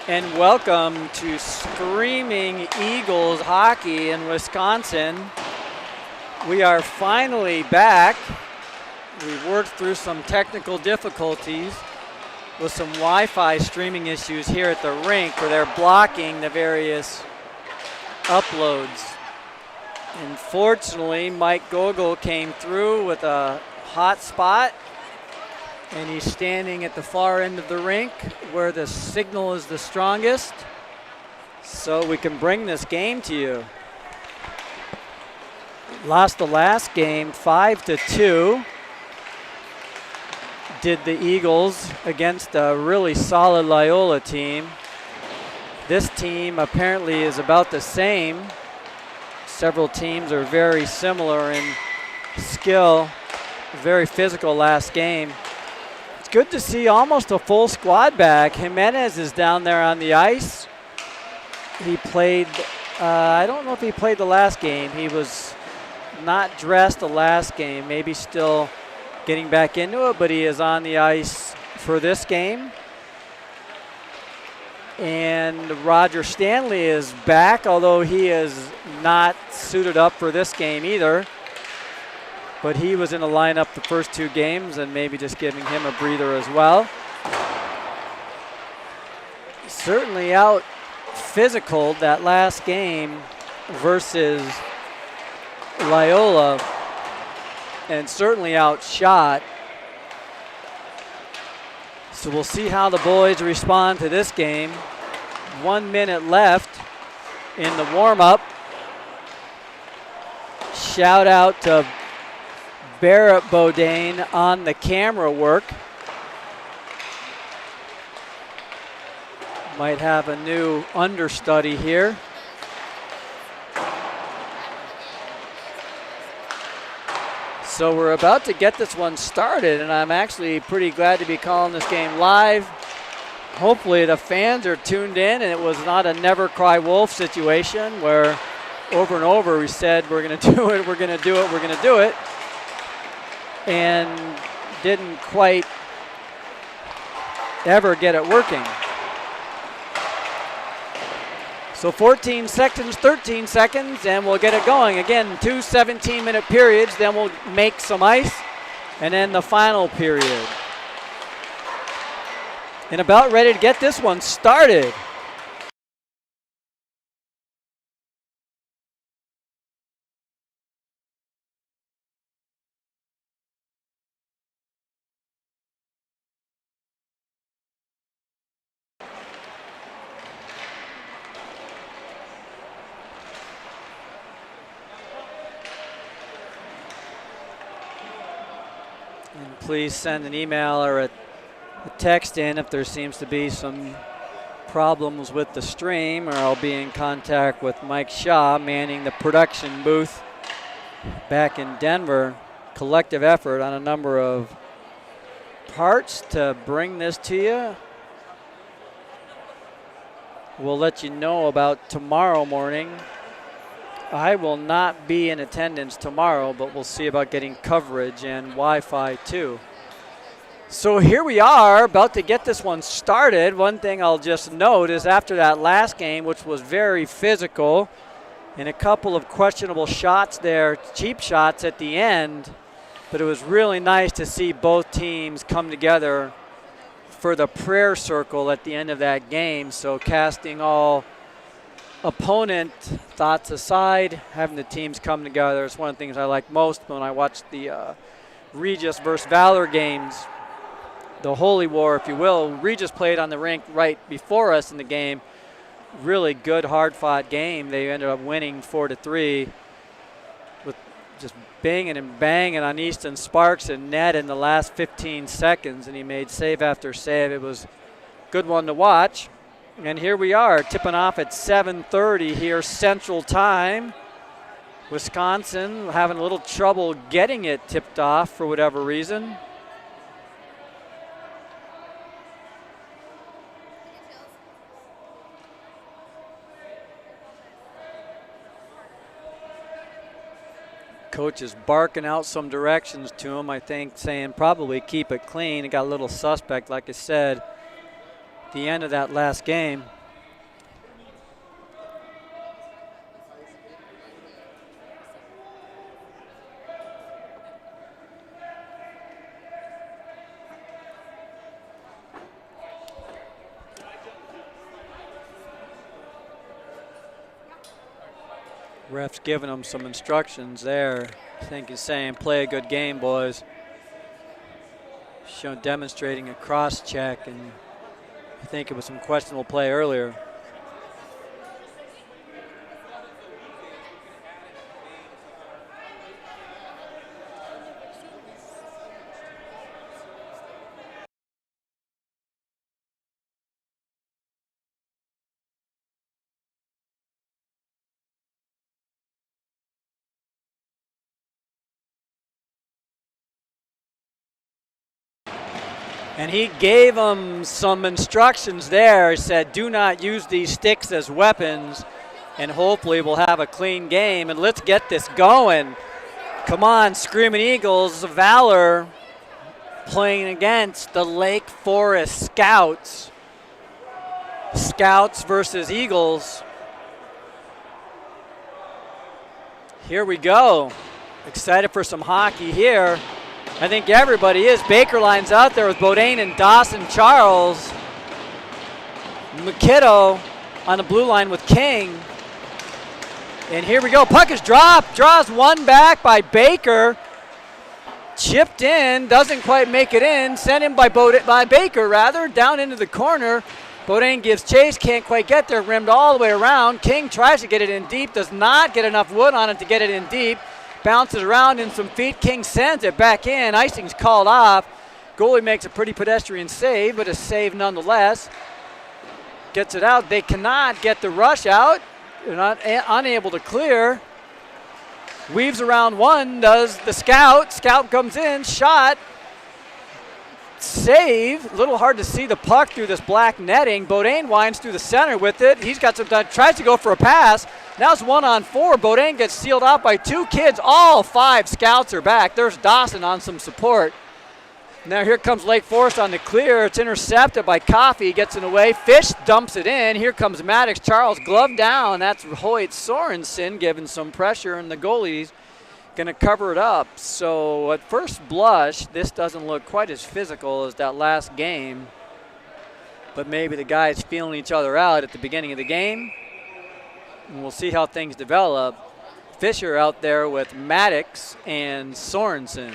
and welcome to Screaming Eagles hockey in Wisconsin. We are finally back. We worked through some technical difficulties with some Wi-Fi streaming issues here at the rink where they're blocking the various uploads. Unfortunately, Mike Gogol came through with a hot spot, and he's standing at the far end of the rink where the signal is the strongest, so we can bring this game to you. Lost the last game 5-2. Did the Eagles against a really solid Loyola team. This team apparently is about the same. Several teams are very similar in skill. Very physical last game. It's good to see almost a full squad back. Jimenez is down there on the ice. He played, I don't know if he played the last game. He was not dressed the last game, maybe still getting back into it, but he is on the ice for this game. And Roger Stanley is back, although he is not suited up for this game either. But he was in the lineup the first two games, and maybe just giving him a breather as well. Certainly out physical that last game versus Loyola, and certainly outshot. So we'll see how the boys respond to this game. 1 minute left in the warm-up. Shout out to Barrett Bodane on the camera work. Might have a new understudy here. So we're about to get this one started, and I'm actually pretty glad to be calling this game live. Hopefully the fans are tuned in, and it was not a never cry wolf situation where over and over we said we're going to do it, we're going to do it, we're going to do it, and didn't quite ever get it working. So 14 seconds, 13 seconds, and we'll get it going. Again, 2 17-minute periods, then we'll make some ice, and then the final period. And about ready to get this one started. And please send an email or a text in if there seems to be some problems with the stream, or I'll be in contact with Mike Shaw manning the production booth back in Denver. Collective effort on a number of parts to bring this to you. We'll let you know about tomorrow morning. I will not be in attendance tomorrow, but we'll see about getting coverage and Wi-Fi too. So here we are, about to get this one started. One thing I'll just note is after that last game, which was very physical, and a couple of questionable shots there, cheap shots at the end, but it was really nice to see both teams come together for the prayer circle at the end of that game. So casting all opponent thoughts aside, having the teams come together is one of the things I like most when I watch the Regis versus Valor games. The Holy War, if you will. Regis played on the rink right before us in the game. Really good, hard-fought game. They ended up winning 4-3 with just banging and banging on Easton Sparks and net in the last 15 seconds, and he made save after save. It was a good one to watch. And here we are, tipping off at 7:30 here Central Time. Wisconsin having a little trouble getting it tipped off for whatever reason. Coach is barking out some directions to him, I think, saying probably keep it clean. It got a little suspect, like I said. the end of that last game. Ref's giving them some instructions there. I think he's saying, play a good game, boys. Demonstrating a cross check, and I think it was some questionable play earlier. And he gave them some instructions there. He said, do not use these sticks as weapons, and hopefully we'll have a clean game. And let's get this going. Come on, Screaming Eagles. Valor playing against the Lake Forest Scouts. Scouts versus Eagles. Here we go. Excited for some hockey here. I think everybody is. Baker lines out there with Bodine and Dawson Charles. MacKinnon on the blue line with King. And here we go. Puck is dropped. Draws one back by Baker. Chipped in. Doesn't quite make it in. Sent in by Baker, rather. Down into the corner. Bodine gives chase. Can't quite get there. Rimmed all the way around. King tries to get it in deep. Does not get enough wood on it to get it in deep. Bounces around in some feet. King sends it back in. Icing's called off. Goalie makes a pretty pedestrian save, but a save nonetheless. Gets it out. They cannot get the rush out. They're unable to clear. Weaves around one, does the Scout. Scout comes in, shot. Save. A little hard to see the puck through this black netting. Bodine winds through the center with it. He's got some time. Tries to go for a pass. Now it's 1-on-4. Bodine gets sealed out by two kids. All five Scouts are back. There's Dawson on some support. Now here comes Lake Forest on the clear. It's intercepted by Coffey. Gets it away. Fish dumps it in. Here comes Maddox. Charles glove down. That's Hoyt Sorensen giving some pressure, and the goalie's going to cover it up. So at first blush, this doesn't look quite as physical as that last game. But maybe the guys feeling each other out at the beginning of the game. And we'll see how things develop. Fisher out there with Maddox and Sorensen.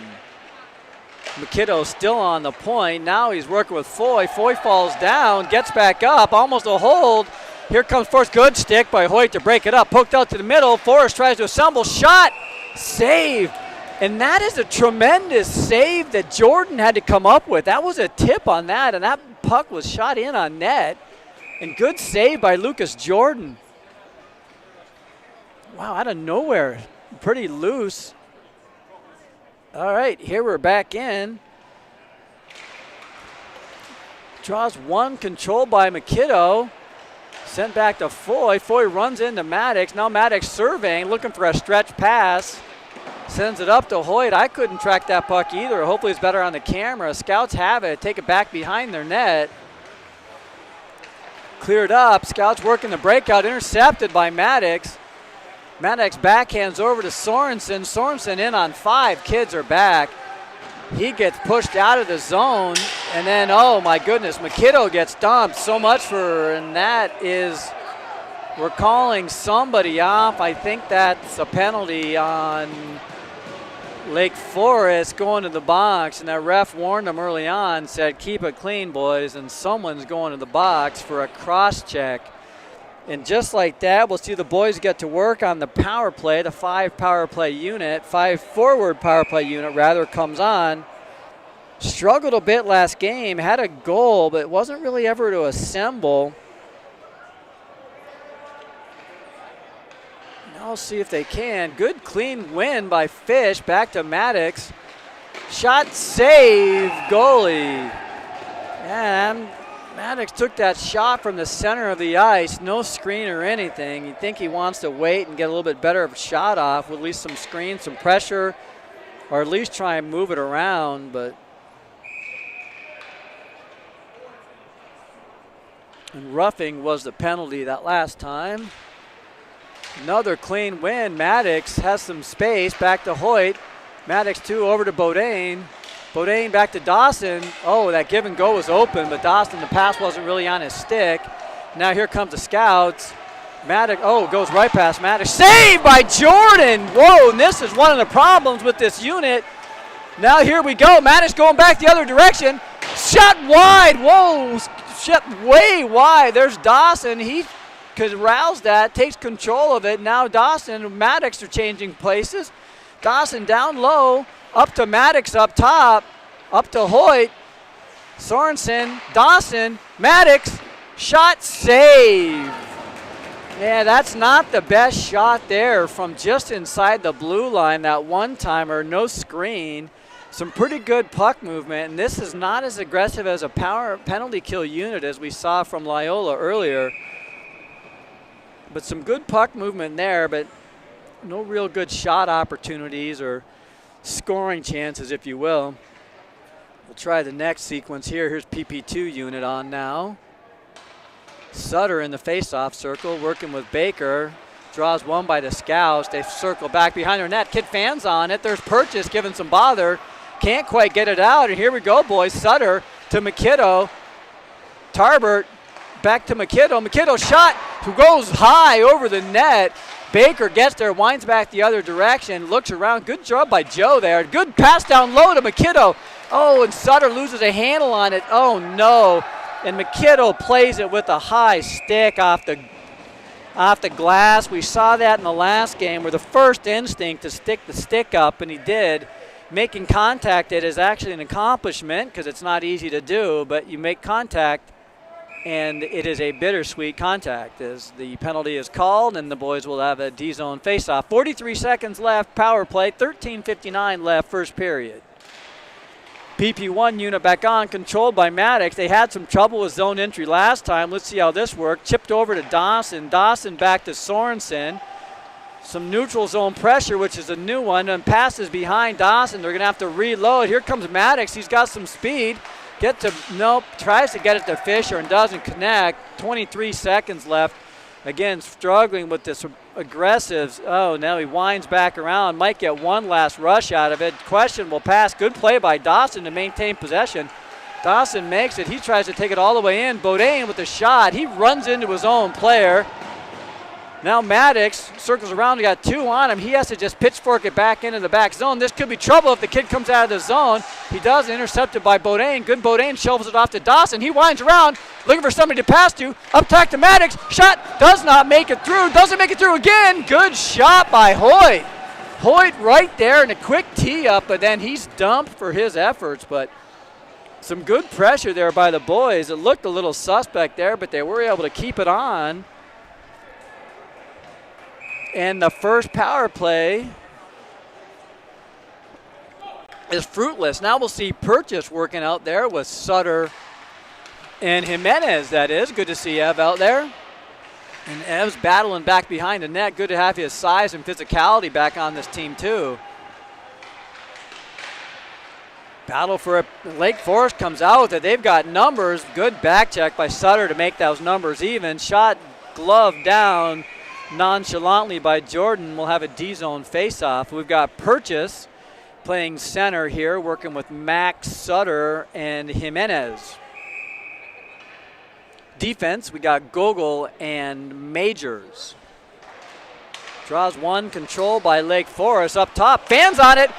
MacKinnon still on the point. Now he's working with Foy. Foy falls down, gets back up, almost a hold. Here comes first good stick by Hoyt to break it up. Poked out to the middle. Forrest tries to assemble. Shot. Save. And that is a tremendous save that Jordan had to come up with. That was a tip on that, and that puck was shot in on net. And good save by Lucas Jordan. Wow, out of nowhere. Pretty loose. All right, here we're back in. Draws one, controlled by MacKinnon. Sent back to Foy. Foy runs into Maddox. Now Maddox surveying, looking for a stretch pass. Sends it up to Hoyt. I couldn't track that puck either. Hopefully it's better on the camera. Scouts have it. Take it back behind their net. Cleared up. Scouts working the breakout. Intercepted by Maddox. Maddox backhands over to Sorensen. Sorensen in on 5. Kids are back. He gets pushed out of the zone. And then, oh my goodness, MacKinnon gets dumped. So much for, and that is, we're calling somebody off. I think that's a penalty on Lake Forest going to the box. And that ref warned them early on, said, keep it clean, boys. And someone's going to the box for a cross check. And just like that, we'll see the boys get to work on the power play. The 5 forward power play unit rather comes on. Struggled a bit last game, had a goal, but wasn't really ever to assemble. Now we'll see if they can. Good clean win by Fish, back to Maddox. Shot, save, goalie. And Maddox took that shot from the center of the ice, no screen or anything. You'd think he wants to wait and get a little bit better of a shot off with at least some screen, some pressure, or at least try and move it around. But And roughing was the penalty that last time. Another clean win. Maddox has some space. Back to Hoyt. Maddox 2 over to Bodine. Bodine back to Dawson. Oh, that give and go was open, but Dawson, the pass wasn't really on his stick. Now here comes the scouts. Maddox, goes right past Maddox. Saved by Jordan. Whoa, and this is one of the problems with this unit. Now here we go. Maddox going back the other direction. Shot wide. Whoa, shot way wide. There's Dawson. He corrals that, takes control of it. Now Dawson and Maddox are changing places. Dawson down low, up to Maddox up top, up to Hoyt. Sorensen, Dawson, Maddox, shot save. Yeah, that's not the best shot there from just inside the blue line. That one-timer, no screen. Some pretty good puck movement, and this is not as aggressive as a power penalty kill unit as we saw from Loyola earlier. But some good puck movement there, but no real good shot opportunities or scoring chances, if you will. We'll try the next sequence here. Here's PP2 unit on now. Sutter in the face-off circle, working with Baker. Draws one by the Scouts. They circle back behind their net. Kid fans on it. There's Purchase giving some bother. Can't quite get it out. And here we go, boys. Sutter to McKinnon. Tarbert back to McKinnon. McKinnon shot, who goes high over the net. Baker gets there, winds back the other direction, looks around. Good job by Joe there. Good pass down low to McKinnon. Oh, and Sutter loses a handle on it. Oh, no. And McKinnon plays it with a high stick off the glass. We saw that in the last game where the first instinct to stick the stick up, and he did. Making contact it is actually an accomplishment because it's not easy to do, but you make contact, and it is a bittersweet contact as the penalty is called, and the boys will have a D-zone faceoff. 43 seconds left, power play, 13:59 left, first period. PP1 unit back on, controlled by Maddox. They had some trouble with zone entry last time. Let's see how this worked. Chipped over to Dawson. Dawson back to Sorensen. Some neutral zone pressure, which is a new one, and passes behind Dawson. They're going to have to reload. Here comes Maddox. He's got some speed. Tries to get it to Fisher and doesn't connect. 23 seconds left. Again, struggling with this aggressive. Oh, now he winds back around. Might get one last rush out of it. Questionable pass. Good play by Dawson to maintain possession. Dawson makes it. He tries to take it all the way in. Bodine with the shot. He runs into his own player. Now Maddox circles around. He got two on him. He has to just pitchfork it back into the back zone. This could be trouble if the kid comes out of the zone. He does, intercepted by Bodine. Good Bodine shovels it off to Dawson. He winds around, looking for somebody to pass to. Up top to Maddox. Shot does not make it through. Doesn't make it through again. Good shot by Hoyt. Hoyt right there in a quick tee up, but then he's dumped for his efforts. But some good pressure there by the boys. It looked a little suspect there, but they were able to keep it on. And the first power play is fruitless. Now we'll see Purchase working out there with Sutter and Jimenez, that is. Good to see Ev out there. And Ev's battling back behind the net. Good to have his size and physicality back on this team, too. Battle for it. Lake Forest comes out with it. They've got numbers. Good back check by Sutter to make those numbers even. Shot glove down nonchalantly by Jordan. We'll have a D-zone face-off. We've got Purchase playing center here, working with Max, Sutter, and Jimenez. Defense, we got Gogol and Majors. Draws one, control by Lake Forest. Up top, fans on it.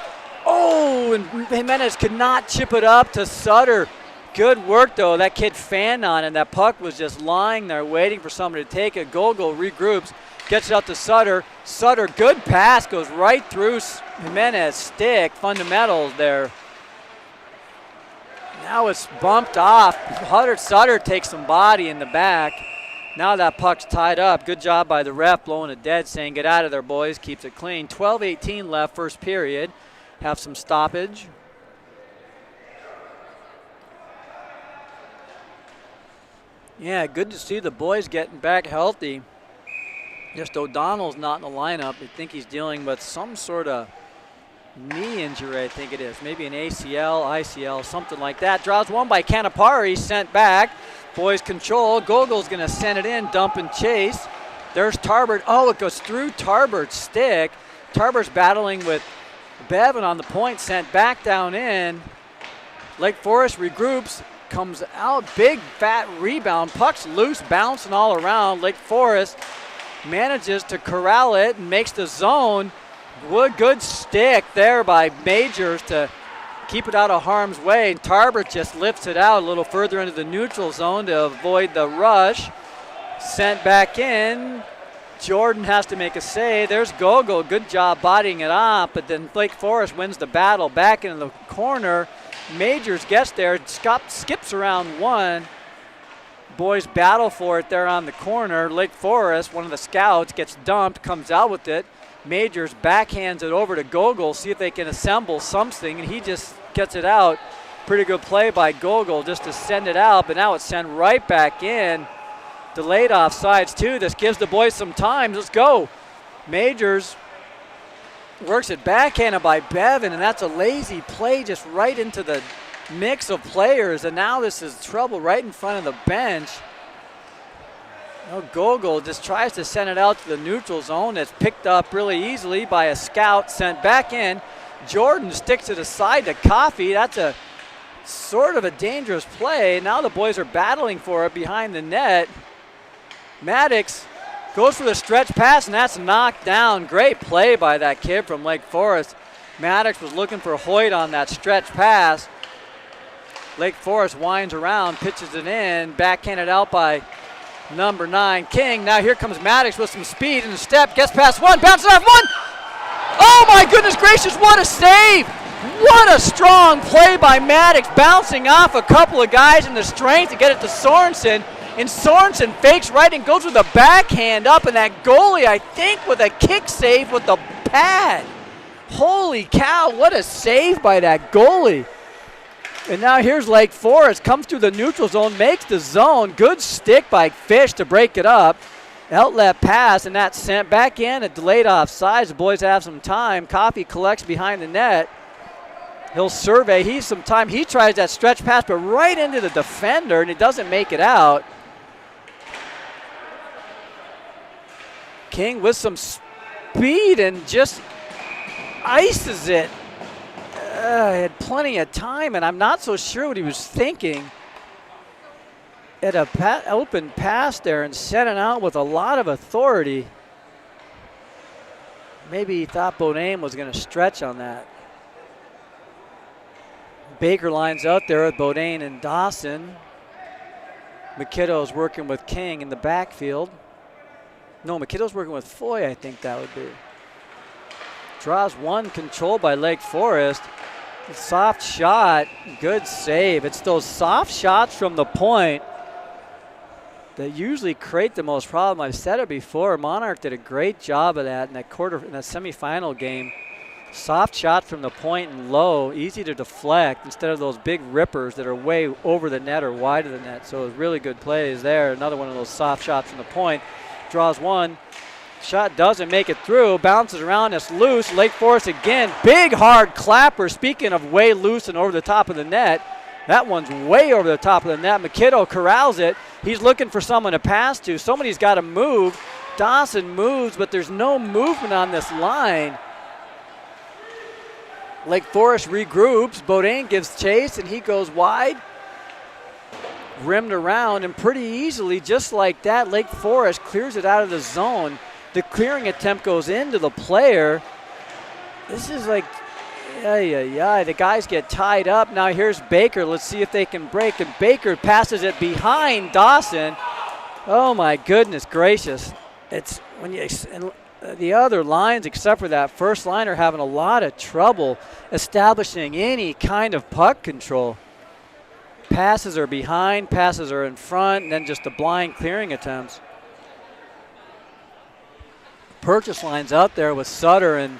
Oh, and Jimenez could not chip it up to Sutter. Good work, though. That kid fanned on it. That puck was just lying there waiting for somebody to take it. Gogol regroups. Gets it out to Sutter. Sutter, good pass, goes right through Jimenez stick. Fundamentals there. Now it's bumped off. Sutter takes some body in the back. Now that puck's tied up. Good job by the ref blowing it dead, saying get out of there, boys. Keeps it clean. 12:18 left, first period. Have some stoppage. Yeah, good to see the boys getting back healthy. Just O'Donnell's not in the lineup. I think he's dealing with some sort of knee injury, I think it is. Maybe an ACL, ICL, something like that. Draws one by Canapari, sent back. Boys control. Gogol's going to send it in, dump and chase. There's Tarbert. Oh, it goes through Tarbert's stick. Tarbert's battling with Bevan on the point, sent back down in. Lake Forest regroups, comes out, big fat rebound. Puck's loose, bouncing all around. Lake Forest manages to corral it and makes the zone. Good stick there by Majors to keep it out of harm's way. And Tarbert just lifts it out a little further into the neutral zone to avoid the rush. Sent back in. Jordan has to make a save. There's Gogol. Good job bodying it off, but then Lake Forest wins the battle back into the corner. Majors gets there, skips around one. Boys battle for it there on the corner. Lake Forest, one of the scouts, gets dumped, comes out with it. Majors backhands it over to Gogol, see if they can assemble something, and he just gets it out. Pretty good play by Gogol just to send it out, but now it's sent right back in. Delayed offsides too. This gives the boys some time. Let's go. Majors works it backhanded by Bevan, and that's a lazy play just right into the mix of players, and now this is trouble right in front of the bench. Oh, Gogol just tries to send it out to the neutral zone. It's picked up really easily by a scout, sent back in. Jordan sticks it aside to Coffey. That's a sort of a dangerous play. Now the boys are battling for it behind the net. Maddox goes for the stretch pass, and that's knocked down. Great play by that kid from Lake Forest. Maddox was looking for Hoyt on that stretch pass. Lake Forest winds around, pitches it in, backhanded out by number 9, King. Now here comes Maddox with some speed and a step, gets past one, bounces off one. Oh my goodness gracious, what a save! What a strong play by Maddox, bouncing off a couple of guys in the strength to get it to Sorensen. And Sorensen fakes right and goes with a backhand up, and that goalie, I think, with a kick save with the pad. Holy cow, what a save by that goalie. And now here's Lake Forest, comes through the neutral zone, makes the zone. Good stick by Fish to break it up. Outlet pass, and that's sent back in. A delayed offsides. The boys have some time. Coffey collects behind the net. He'll survey. He's some time. He tries that stretch pass, but right into the defender, and he doesn't make it out. King with some speed and just ices it. Had plenty of time, and I'm not so sure what he was thinking. Had a open pass there and sent it out with a lot of authority. Maybe he thought Bodine was going to stretch on that. Baker lines out there with Bodine and Dawson. McKiddo's working with King in the backfield. No, McKiddo's working with Foy, I think that would be. Draws one, controlled by Lake Forest. Soft shot, good save. It's those soft shots from the point that usually create the most problem. I've said it before. Monarch did a great job of that in that semifinal game. Soft shot from the point and low, easy to deflect instead of those big rippers that are way over the net or wide of the net. So it was really good plays there. Another one of those soft shots from the point. Draws one. Shot doesn't make it through. Bounces around. It's loose. Lake Forest again. Big hard clapper. Speaking of way loose and over the top of the net, that one's way over the top of the net. McKiddo corrals it. He's looking for someone to pass to. Somebody's got to move. Dawson moves, but there's no movement on this line. Lake Forest regroups. Bodine gives chase, and he goes wide. Rimmed around, and pretty easily, just like that, Lake Forest clears it out of the zone. The clearing attempt goes into the player. This is like, the guys get tied up. Now here's Baker. Let's see if they can break. And Baker passes it behind Dawson. Oh my goodness gracious. It's when you, the other lines except for that first line are having a lot of trouble establishing any kind of puck control. Passes are behind, passes are in front, and then just the blind clearing attempts. Purchase lines out there with Sutter and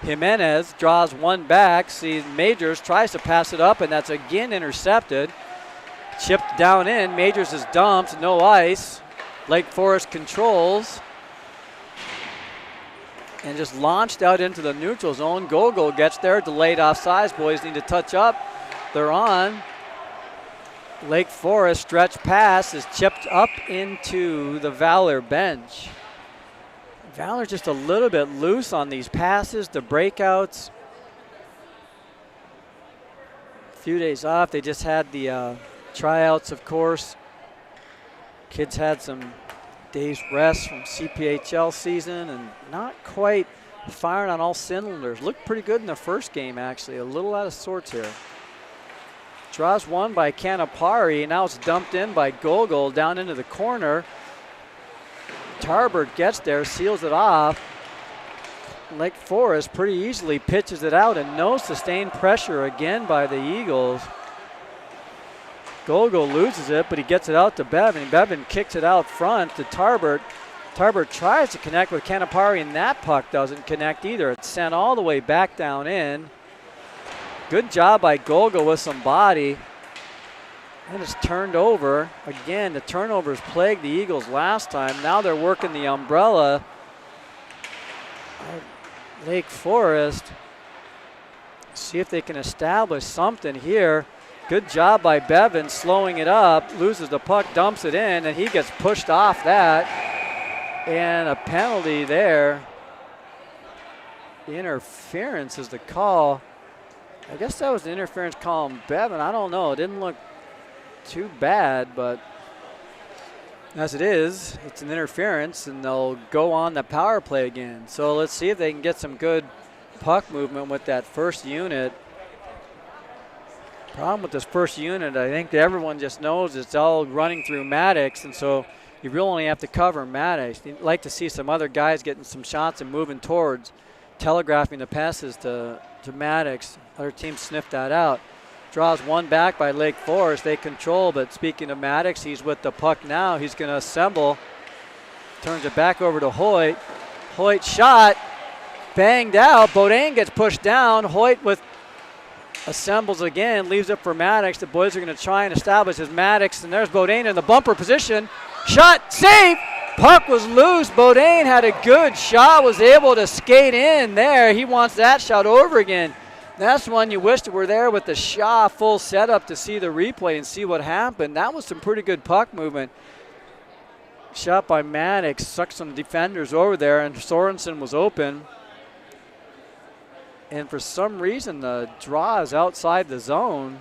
Jimenez, draws one back, sees Majors, tries to pass it up, and that's again intercepted. Chipped down in, Majors is dumped, no ice. Lake Forest controls. And just launched out into the neutral zone. Gogol gets there, delayed offsides. Boys need to touch up. They're on. Lake Forest stretch pass is chipped up into the Valor bench. Valor just a little bit loose on these passes, the breakouts. A few days off. They just had the tryouts, of course. Kids had some days rest from CPHL season and not quite firing on all cylinders. Looked pretty good in the first game, actually. A little out of sorts here. Draws one by Canapari. Now it's dumped in by Gogol down into the corner. Tarbert gets there, seals it off. Lake Forest pretty easily pitches it out, and no sustained pressure again by the Eagles. Gogol loses it, but he gets it out to Bevan. Bevan kicks it out front to Tarbert. Tarbert tries to connect with Canapari, and that puck doesn't connect either. It's sent all the way back down in. Good job by Gogol with some body. And it's turned over. Again, the turnovers plagued the Eagles last time. Now they're working the umbrella. Lake Forest. See if they can establish something here. Good job by Bevan slowing it up. Loses the puck, dumps it in, and he gets pushed off that. And a penalty there. Interference is the call. I guess that was the interference call on Bevan. I don't know. It didn't look too bad, but as it is, it's an interference, and they'll go on the power play again. So let's see if they can get some good puck movement with that first unit. Problem with this first unit, I think that everyone just knows it's all running through Maddox, and so you really only have to cover Maddox. You'd like to see some other guys getting some shots and moving towards, telegraphing the passes to Maddox. Other teams sniff that out. Draws one back by Lake Forest. They control, but speaking of Maddox, he's with the puck now. He's going to assemble. Turns it back over to Hoyt. Hoyt shot. Banged out. Bodine gets pushed down. Hoyt assembles again. Leaves it for Maddox. The boys are going to try and establish as Maddox. And there's Bodine in the bumper position. Shot. Save. Puck was loose. Bodine had a good shot. Was able to skate in there. He wants that shot over again. That's one you wished were there with the Shaw full setup to see the replay and see what happened. That was some pretty good puck movement. Shot by Maddox, sucked some defenders over there, and Sorensen was open. And for some reason, the draw is outside the zone.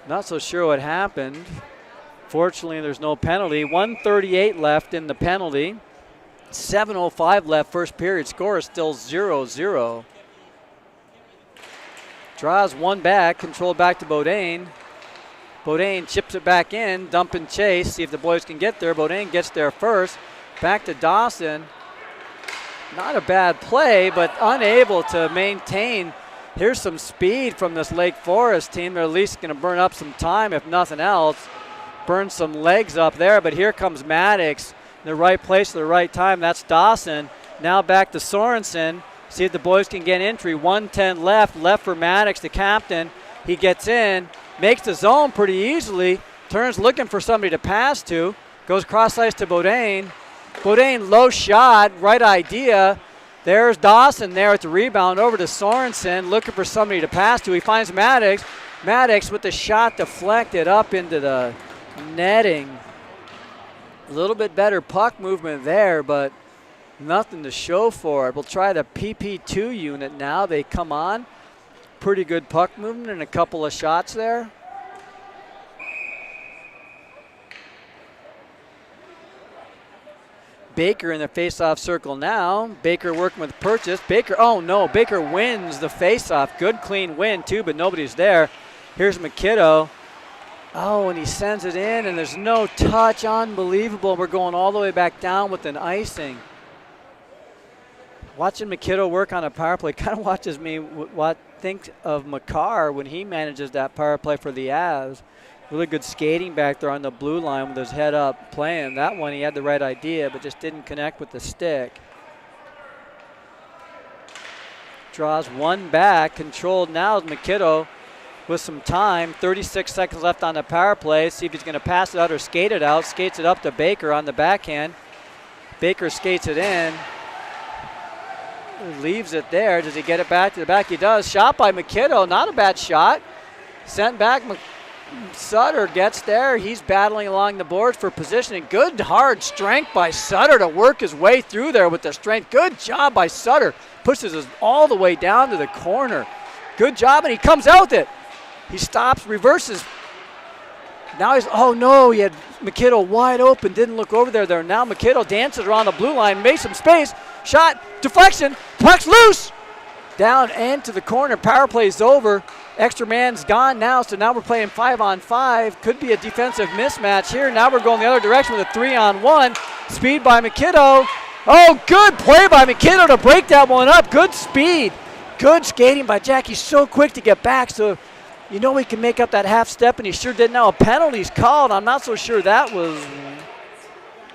Not so sure what happened. Fortunately, there's no penalty. 1:38 left in the penalty. 7:05 left first period. Score is still 0-0. Draws one back, controlled back to Bodine. Bodine chips it back in, dump and chase, see if the boys can get there. Bodine gets there first. Back to Dawson. Not a bad play, but unable to maintain. Here's some speed from this Lake Forest team. They're at least going to burn up some time, if nothing else. Burn some legs up there, but here comes Maddox in the right place at the right time. That's Dawson. Now back to Sorensen. See if the boys can get entry. 1:10 left for Maddox, the captain. He gets in, makes the zone pretty easily, turns looking for somebody to pass to, goes cross ice to Bodine. Bodine, low shot, right idea. There's Dawson there at the rebound over to Sorensen, looking for somebody to pass to. He finds Maddox. Maddox with the shot deflected up into the netting. A little bit better puck movement there, but nothing to show for it. We'll try the PP2 unit now. They come on. Pretty good puck movement and a couple of shots there. Baker in the face-off circle now. Baker working with Purchase. Baker, oh no, Baker wins the face-off. Good clean win too, but nobody's there. Here's McKinnon. Oh, and he sends it in, and there's no touch. Unbelievable. We're going all the way back down with an icing. Watching McKinnon work on a power play kind of watches me think of Makar when he manages that power play for the Avs. Really good skating back there on the blue line with his head up playing. That one he had the right idea, but just didn't connect with the stick. Draws one back, controlled now is McKinnon with some time. 36 seconds left on the power play. See if he's going to pass it out or skate it out. Skates it up to Baker on the backhand. Baker skates it in. Leaves it there. Does he get it back to the back? He does. Shot by McKinnon. Not a bad shot. Sent back. Sutter gets there. He's battling along the boards for positioning. Good hard strength by Sutter to work his way through there with the strength. Good job by Sutter. Pushes us all the way down to the corner. Good job, and he comes out with it. He stops, reverses. Now he's, oh no, he had MacKinnon wide open, didn't look over there. Now MacKinnon dances around the blue line, made some space, shot, deflection, puck's loose. Down and to the corner, power play's over. Extra man's gone now, so now we're playing 5-on-5. Could be a defensive mismatch here. Now we're going the other direction with a 3-on-1. Speed by MacKinnon. Oh, good play by MacKinnon to break that one up. Good speed. Good skating by Jack. He's so quick to get back, so you know he can make up that half step, and he sure did. Now a penalty's called. I'm not so sure that was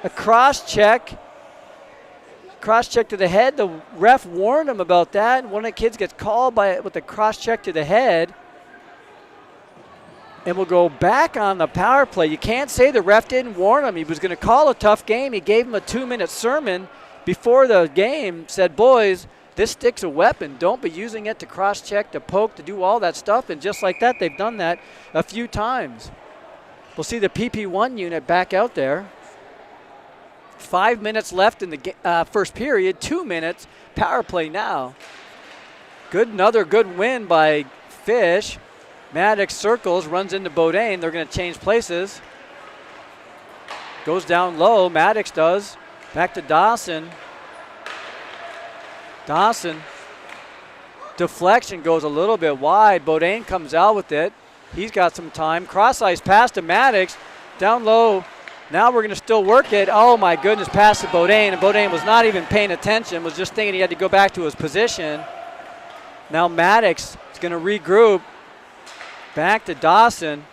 a cross check. Cross check to the head. The ref warned him about that. One of the kids gets called with a cross check to the head. And we'll go back on the power play. You can't say the ref didn't warn him. He was going to call a tough game. He gave him a 2-minute sermon before the game. Said, boys, this stick's a weapon. Don't be using it to cross check, to poke, to do all that stuff. And just like that, they've done that a few times. We'll see the PP1 unit back out there. 5 minutes left in the first period, 2 minutes, power play now. Another good win by Fish. Maddox circles, runs into Bodine. They're going to change places. Goes down low, Maddox does. Back to Dawson. Dawson. Deflection goes a little bit wide. Bodine comes out with it. He's got some time. Cross ice pass to Maddox. Down low. Now we're going to still work it. Oh, my goodness, pass to Bodine. And Bodine was not even paying attention, was just thinking he had to go back to his position. Now Maddox is going to regroup. Back to Dawson.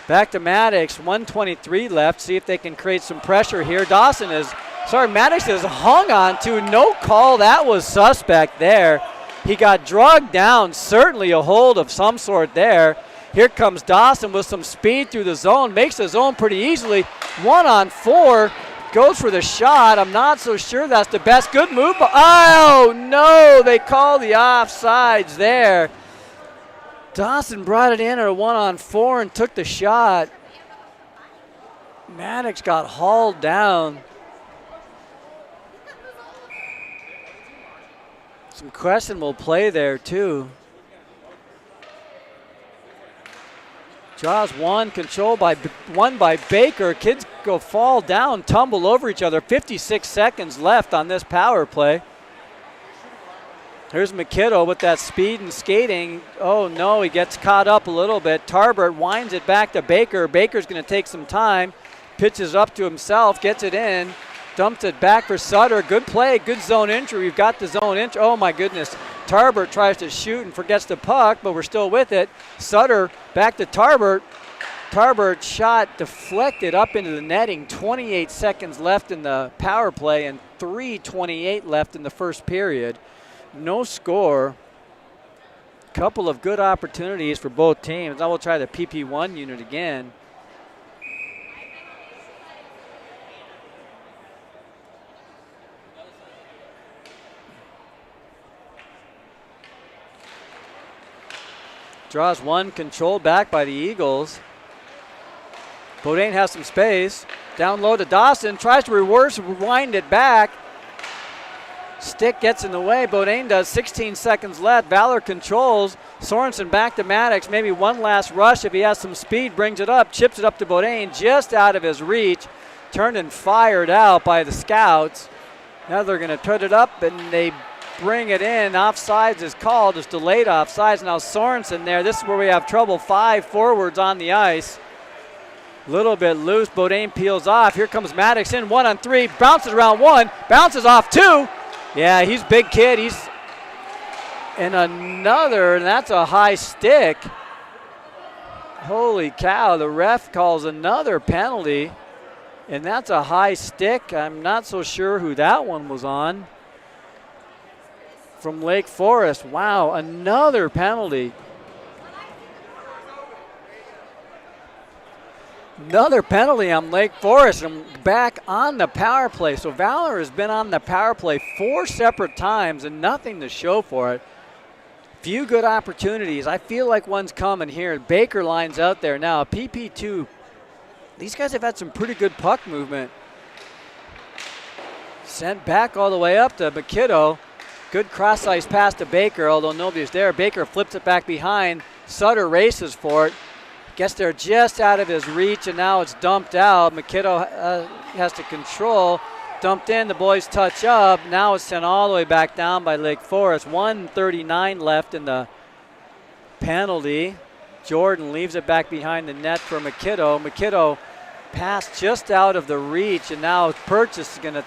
Back to Maddox. 1:23 left. See if they can create some pressure here. Maddox is hung on to. No call. That was suspect there. He got drugged down. Certainly a hold of some sort there. Here comes Dawson with some speed through the zone. Makes the zone pretty easily. 1-on-4. Goes for the shot. I'm not so sure that's the best. Good move. Oh, no. They call the offsides there. Dawson brought it in at a 1-on-4 and took the shot. Maddox got hauled down. Some questionable play there, too. Draws one, control by Baker. Kids fall down, tumble over each other. 56 seconds left on this power play. Here's MacKinnon with that speed and skating. Oh no, he gets caught up a little bit. Tarbert winds it back to Baker. Baker's going to take some time. Pitches up to himself, gets it in. Dumps it back for Sutter. Good play, good zone entry. We've got the zone entry. Oh my goodness. Tarbert tries to shoot and forgets the puck, but we're still with it. Sutter back to Tarbert. Tarbert shot deflected up into the netting. 28 seconds left in the power play and 3:28 left in the first period. No score. Couple of good opportunities for both teams. Now we'll try the PP1 unit again. Draws one, controlled back by the Eagles. Bodine has some space. Down low to Dawson, tries to rewind it back. Stick gets in the way, Bodine does. 16 seconds left. Valor controls. Sorensen back to Maddox. Maybe one last rush if he has some speed. Brings it up, chips it up to Bodine, just out of his reach. Turned and fired out by the scouts. Now they're going to put it up and they bring it in. Offsides is called. It's delayed offsides. Now Sorensen there. This is where we have trouble. 5 forwards on the ice. Little bit loose. Bodine peels off. Here comes Maddox in. 1-on-3. Bounces around one. Bounces off two. Yeah, he's big kid. He's in another, and that's a high stick. Holy cow. The ref calls another penalty, and that's a high stick. I'm not so sure who that one was on. From Lake Forest. Wow, another penalty. Another penalty on Lake Forest and back on the power play. So Valor has been on the power play 4 separate times and nothing to show for it. Few good opportunities. I feel like one's coming here. Baker lines out there now. PP2. These guys have had some pretty good puck movement. Sent back all the way up to MacKinnon. Good cross-ice pass to Baker, although nobody's there. Baker flips it back behind. Sutter races for it. Gets there just out of his reach, and now it's dumped out. MacKinnon has to control. Dumped in, the boys touch up. Now it's sent all the way back down by Lake Forest. 1:39 left in the penalty. Jordan leaves it back behind the net for MacKinnon. MacKinnon passed just out of the reach, and now Purchase is going to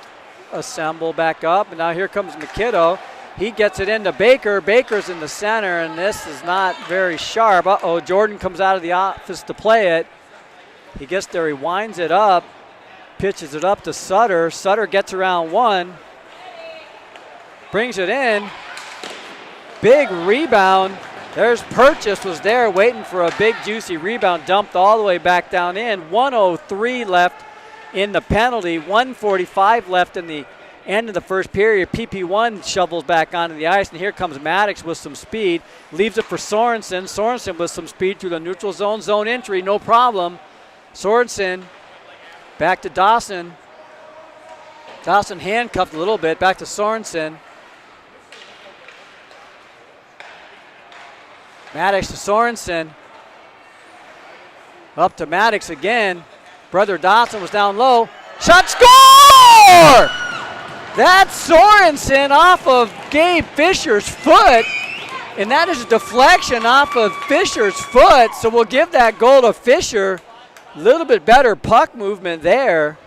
assemble back up. And now here comes MacKinnon. He gets it into Baker. Baker's in the center, and this is not very sharp. Uh-oh, Jordan comes out of the office to play it. He gets there, he winds it up. Pitches it up to Sutter. Sutter gets around one. Brings it in. Big rebound. There's Purchase was there waiting for a big juicy rebound. Dumped all the way back down in. 1:03 left in the penalty. 1:45 left in the end of the first period. PP1 shovels back onto the ice, and here comes Maddox with some speed. Leaves it for Sorensen. Sorensen with some speed through the neutral zone. Zone entry, no problem. Sorensen back to Dawson. Dawson handcuffed a little bit. Back to Sorensen. Maddox to Sorensen. Up to Maddox again. Brother Dawson was down low. Shot, score! That's Sorensen off of Gabe Fisher's foot. And that is a deflection off of Fisher's foot. So we'll give that goal to Fisher. A little bit better puck movement there.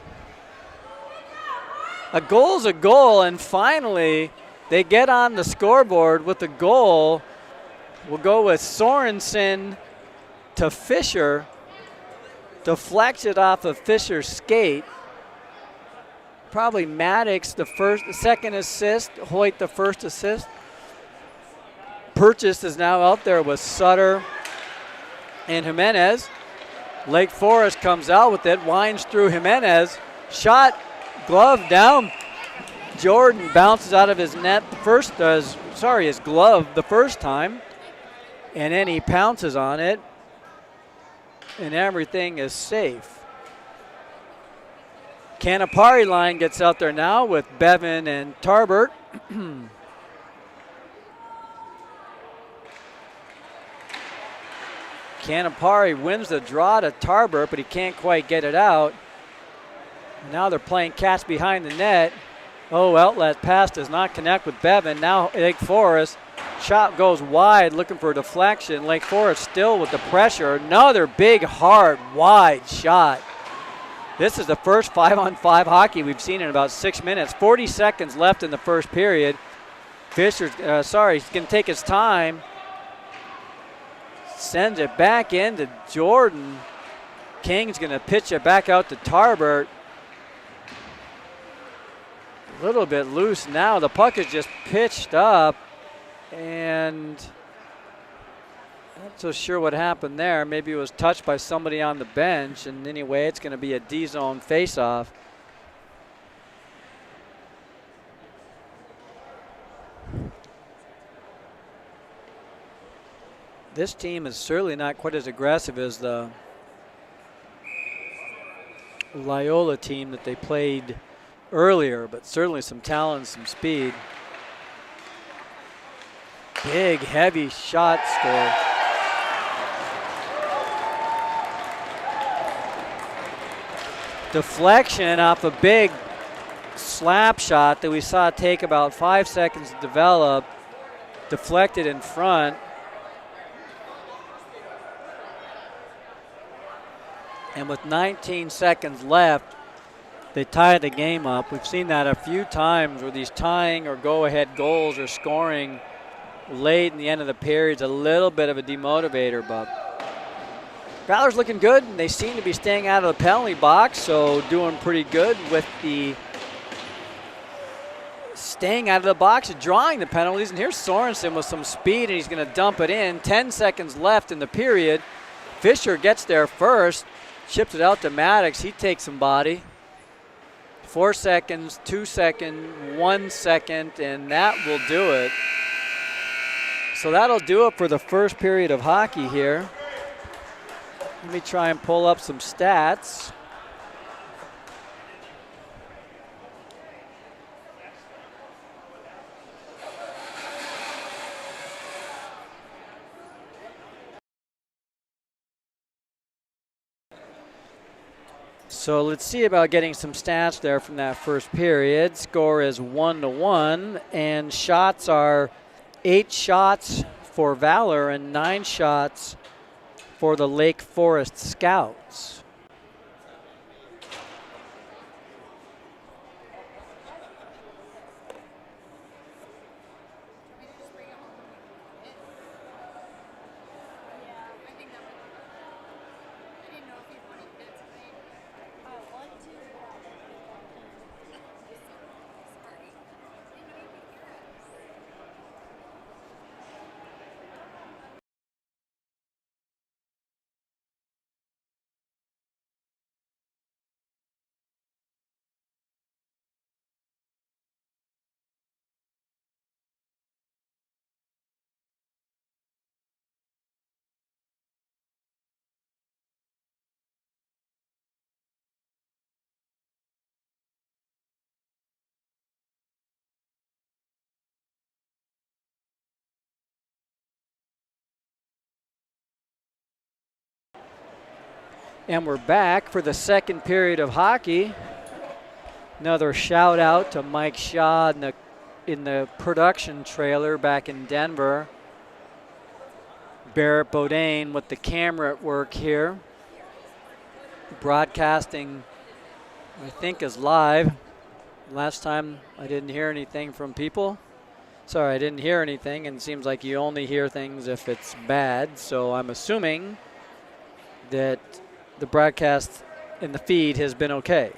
A goal's a goal, and finally they get on the scoreboard with a goal. We'll go with Sorensen to Fisher. Deflects it off of Fisher's skate. Probably Maddox the second assist, Hoyt the first assist. Purchase is now out there with Sutter and Jimenez. Lake Forest comes out with it, winds through Jimenez. Shot, glove down. Jordan bounces out of his net his glove the first time. And then he pounces on it. And everything is safe. Canapari line gets out there now with Bevan and Tarbert. Canapari wins the draw to Tarbert, but he can't quite get it out. Now they're playing catch behind the net. Oh, outlet pass does not connect with Bevan. Now Lake Forest. Shot goes wide, looking for a deflection. Lake Forest still with the pressure. Another big, hard, wide shot. This is the first 5-on-5 hockey we've seen in about 6 minutes. 40 seconds left in the first period. Fisher's, he's going to take his time. Sends it back into Jordan. King's going to pitch it back out to Tarbert. A little bit loose now. The puck is just pitched up, and I'm not so sure what happened there. Maybe it was touched by somebody on the bench, and anyway, it's going to be a D-zone faceoff. This team is certainly not quite as aggressive as the Loyola team that they played earlier, but certainly some talent, some speed. Big, heavy shot score. Deflection off a big slap shot that we saw take about 5 seconds to develop. Deflected in front. And with 19 seconds left, they tied the game up. We've seen that a few times where these tying or go-ahead goals or scoring late in the end of the period is a little bit of a demotivator, but Valor's looking good, and they seem to be staying out of the penalty box, so doing pretty good with the staying out of the box and drawing the penalties. And here's Sorensen with some speed, and he's going to dump it in. 10 seconds left in the period. Fisher gets there first. Chips it out to Maddox. He takes some body. 4 seconds, 2 seconds, 1 second, and that will do it. So that'll do it for the first period of hockey here. Let me try and pull up some stats. So let's see about getting some stats there from that first period. Score is 1-1, and shots are 8 shots for Valor and 9 shots for the Lake Forest Scouts. And we're back for the second period of hockey. Another shout out to Mike Shaw in the production trailer back in Denver. Barrett Bodine with the camera at work here. Broadcasting, I think, is live. Last time I didn't hear anything from people. Sorry, I didn't hear anything, and it seems like you only hear things if it's bad. So I'm assuming that the broadcast in the feed has been okay.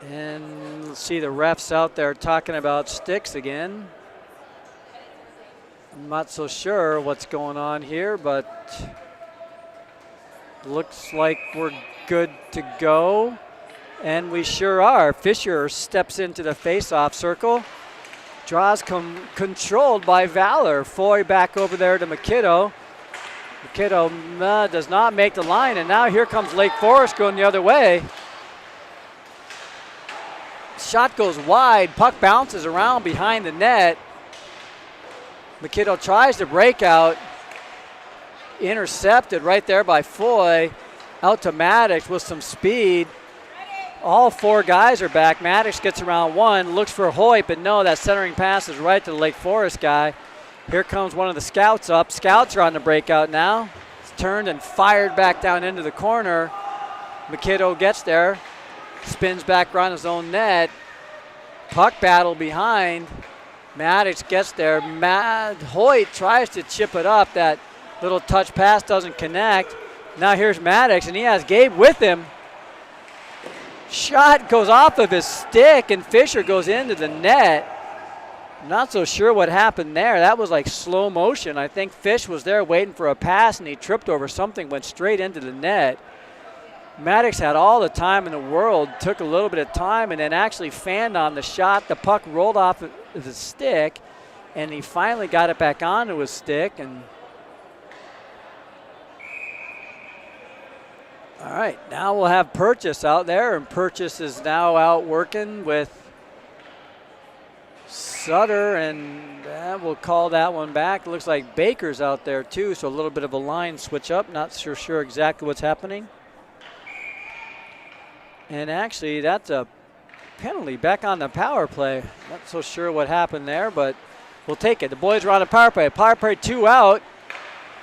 And let's see the refs out there talking about sticks again. I'm not so sure what's going on here, but looks like we're good to go. And we sure are. Fisher steps into the face-off circle. Draws controlled by Valor. Foy back over there to McKinnon. McKinnon does not make the line, and now here comes Lake Forest going the other way. Shot goes wide. Puck bounces around behind the net. McKinnon tries to break out. Intercepted right there by Foy. Out to Maddox with some speed. All 4 guys are back. Maddox gets around one, looks for Hoyt, but no, that centering pass is right to the Lake Forest guy. Here comes one of the scouts up. Scouts are on the breakout now. It's turned and fired back down into the corner. McKinnon gets there, spins back around his own net. Puck battle behind. Maddox gets there. Hoyt tries to chip it up. That little touch pass doesn't connect. Now here's Maddox, and he has Gabe with him. Shot goes off of his stick, and Fisher goes into the net. Not so sure what happened there. That was like slow motion. I think Fish was there waiting for a pass, and he tripped over something, went straight into the net. Maddox had all the time in the world, took a little bit of time, and then actually fanned on the shot. The puck rolled off of his stick, and he finally got it back onto his stick. And all right, now we'll have Purchase out there, and Purchase is now out working with Sutter, and we'll call that one back. It looks like Baker's out there too, so a little bit of a line switch up. Not sure exactly what's happening. And actually, that's a penalty back on the power play. Not so sure what happened there, but we'll take it. The boys are on the power play. Power play 2 out.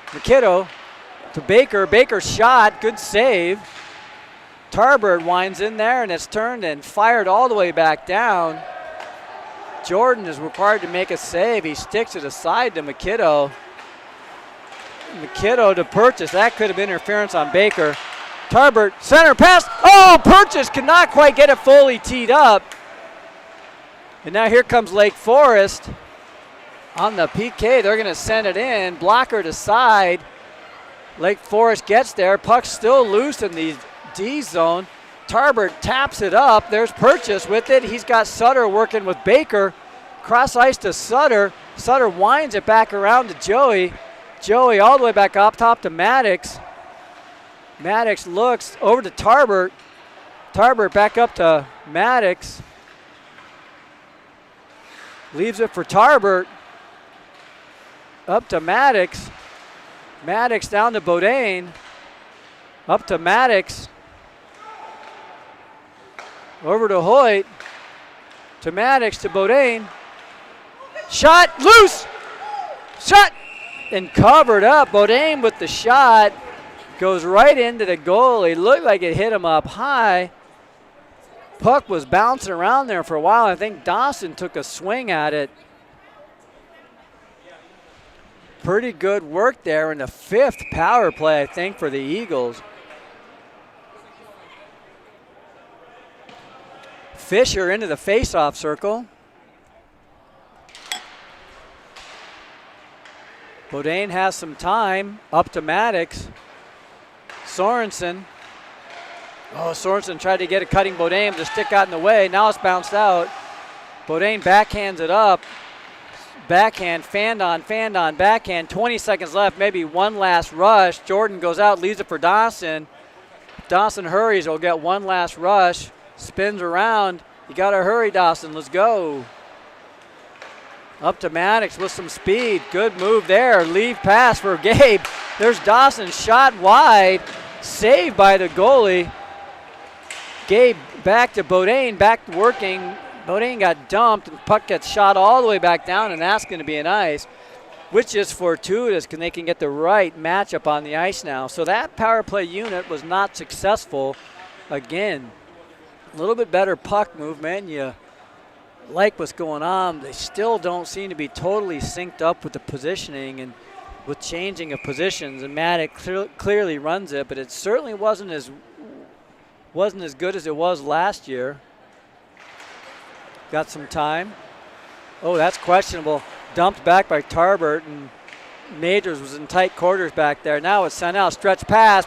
McKinnon to Baker. Baker's shot. Good save. Tarbird winds in there, and it's turned and fired all the way back down. Jordan is required to make a save. He sticks it aside to McKinnon. McKinnon to Purchase. That could have been interference on Baker. Tarbert, center pass. Oh, Purchase could not quite get it fully teed up. And now here comes Lake Forest on the PK. They're going to send it in. Blocker to side. Lake Forest gets there. Puck's still loose in the D zone. Tarbert taps it up. There's Purchase with it. He's got Sutter working with Baker. Cross ice to Sutter. Sutter winds it back around to Joey. Joey all the way back up top to Maddox. Maddox looks over to Tarbert. Tarbert back up to Maddox. Leaves it for Tarbert. Up to Maddox. Maddox down to Bodine. Up to Maddox. Over to Hoyt. To Maddox to Bodine. Shot loose. Shot and covered up. Bodine with the shot. Goes right into the goalie. Looked like it hit him up high. Puck was bouncing around there for a while. I think Dawson took a swing at it. Pretty good work there in the 5th power play, I think, for the Eagles. Fisher into the face-off circle. Bodine has some time. Up to Maddox. Sorensen. Oh, Sorensen tried to get a cutting Bodine. The stick got in the way. Now it's bounced out. Bodine backhands it up. Backhand, fanned on, backhand. 20 seconds left, maybe one last rush. Jordan goes out, leaves it for Dawson. Dawson hurries, he'll get one last rush. Spins around. You got to hurry, Dawson. Let's go. Up to Maddox with some speed. Good move there. Leave pass for Gabe. There's Dawson, shot wide. Saved by the goalie. Gabe back to Bodine, back to working. Bodine got dumped, and puck gets shot all the way back down, and that's going to be an ice, which is fortuitous because they can get the right matchup on the ice now. So that power play unit was not successful again. A little bit better puck movement. You like what's going on. They still don't seem to be totally synced up with the positioning and with changing of positions. And Maddox clearly runs it, but it certainly wasn't as good as it was last year. Got some time. Oh, that's questionable. Dumped back by Tarbert, and Majors was in tight quarters back there. Now it's sent out. Stretch pass.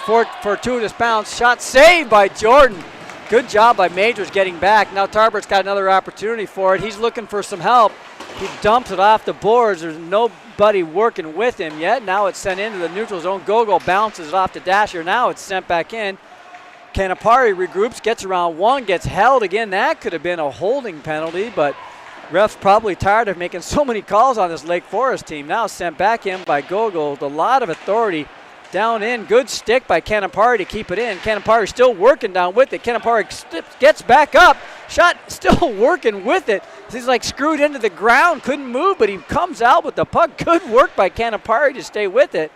Fortuitous bounce. Shot saved by Jordan. Good job by Majors getting back. Now Tarbert's got another opportunity for it. He's looking for some help. He dumps it off the boards. There's nobody working with him yet. Now it's sent into the neutral zone. Gogol bounces it off to Dasher. Now it's sent back in. Canapari regroups, gets around one, gets held again. That could have been a holding penalty, but ref's probably tired of making so many calls on this Lake Forest team. Now sent back in by Gogol with a lot of authority. Down in, good stick by Canapari to keep it in. Canapari still working down with it. Canapari gets back up. Shot still working with it. He's like screwed into the ground, couldn't move, but he comes out with the puck. Good work by Canapari to stay with it.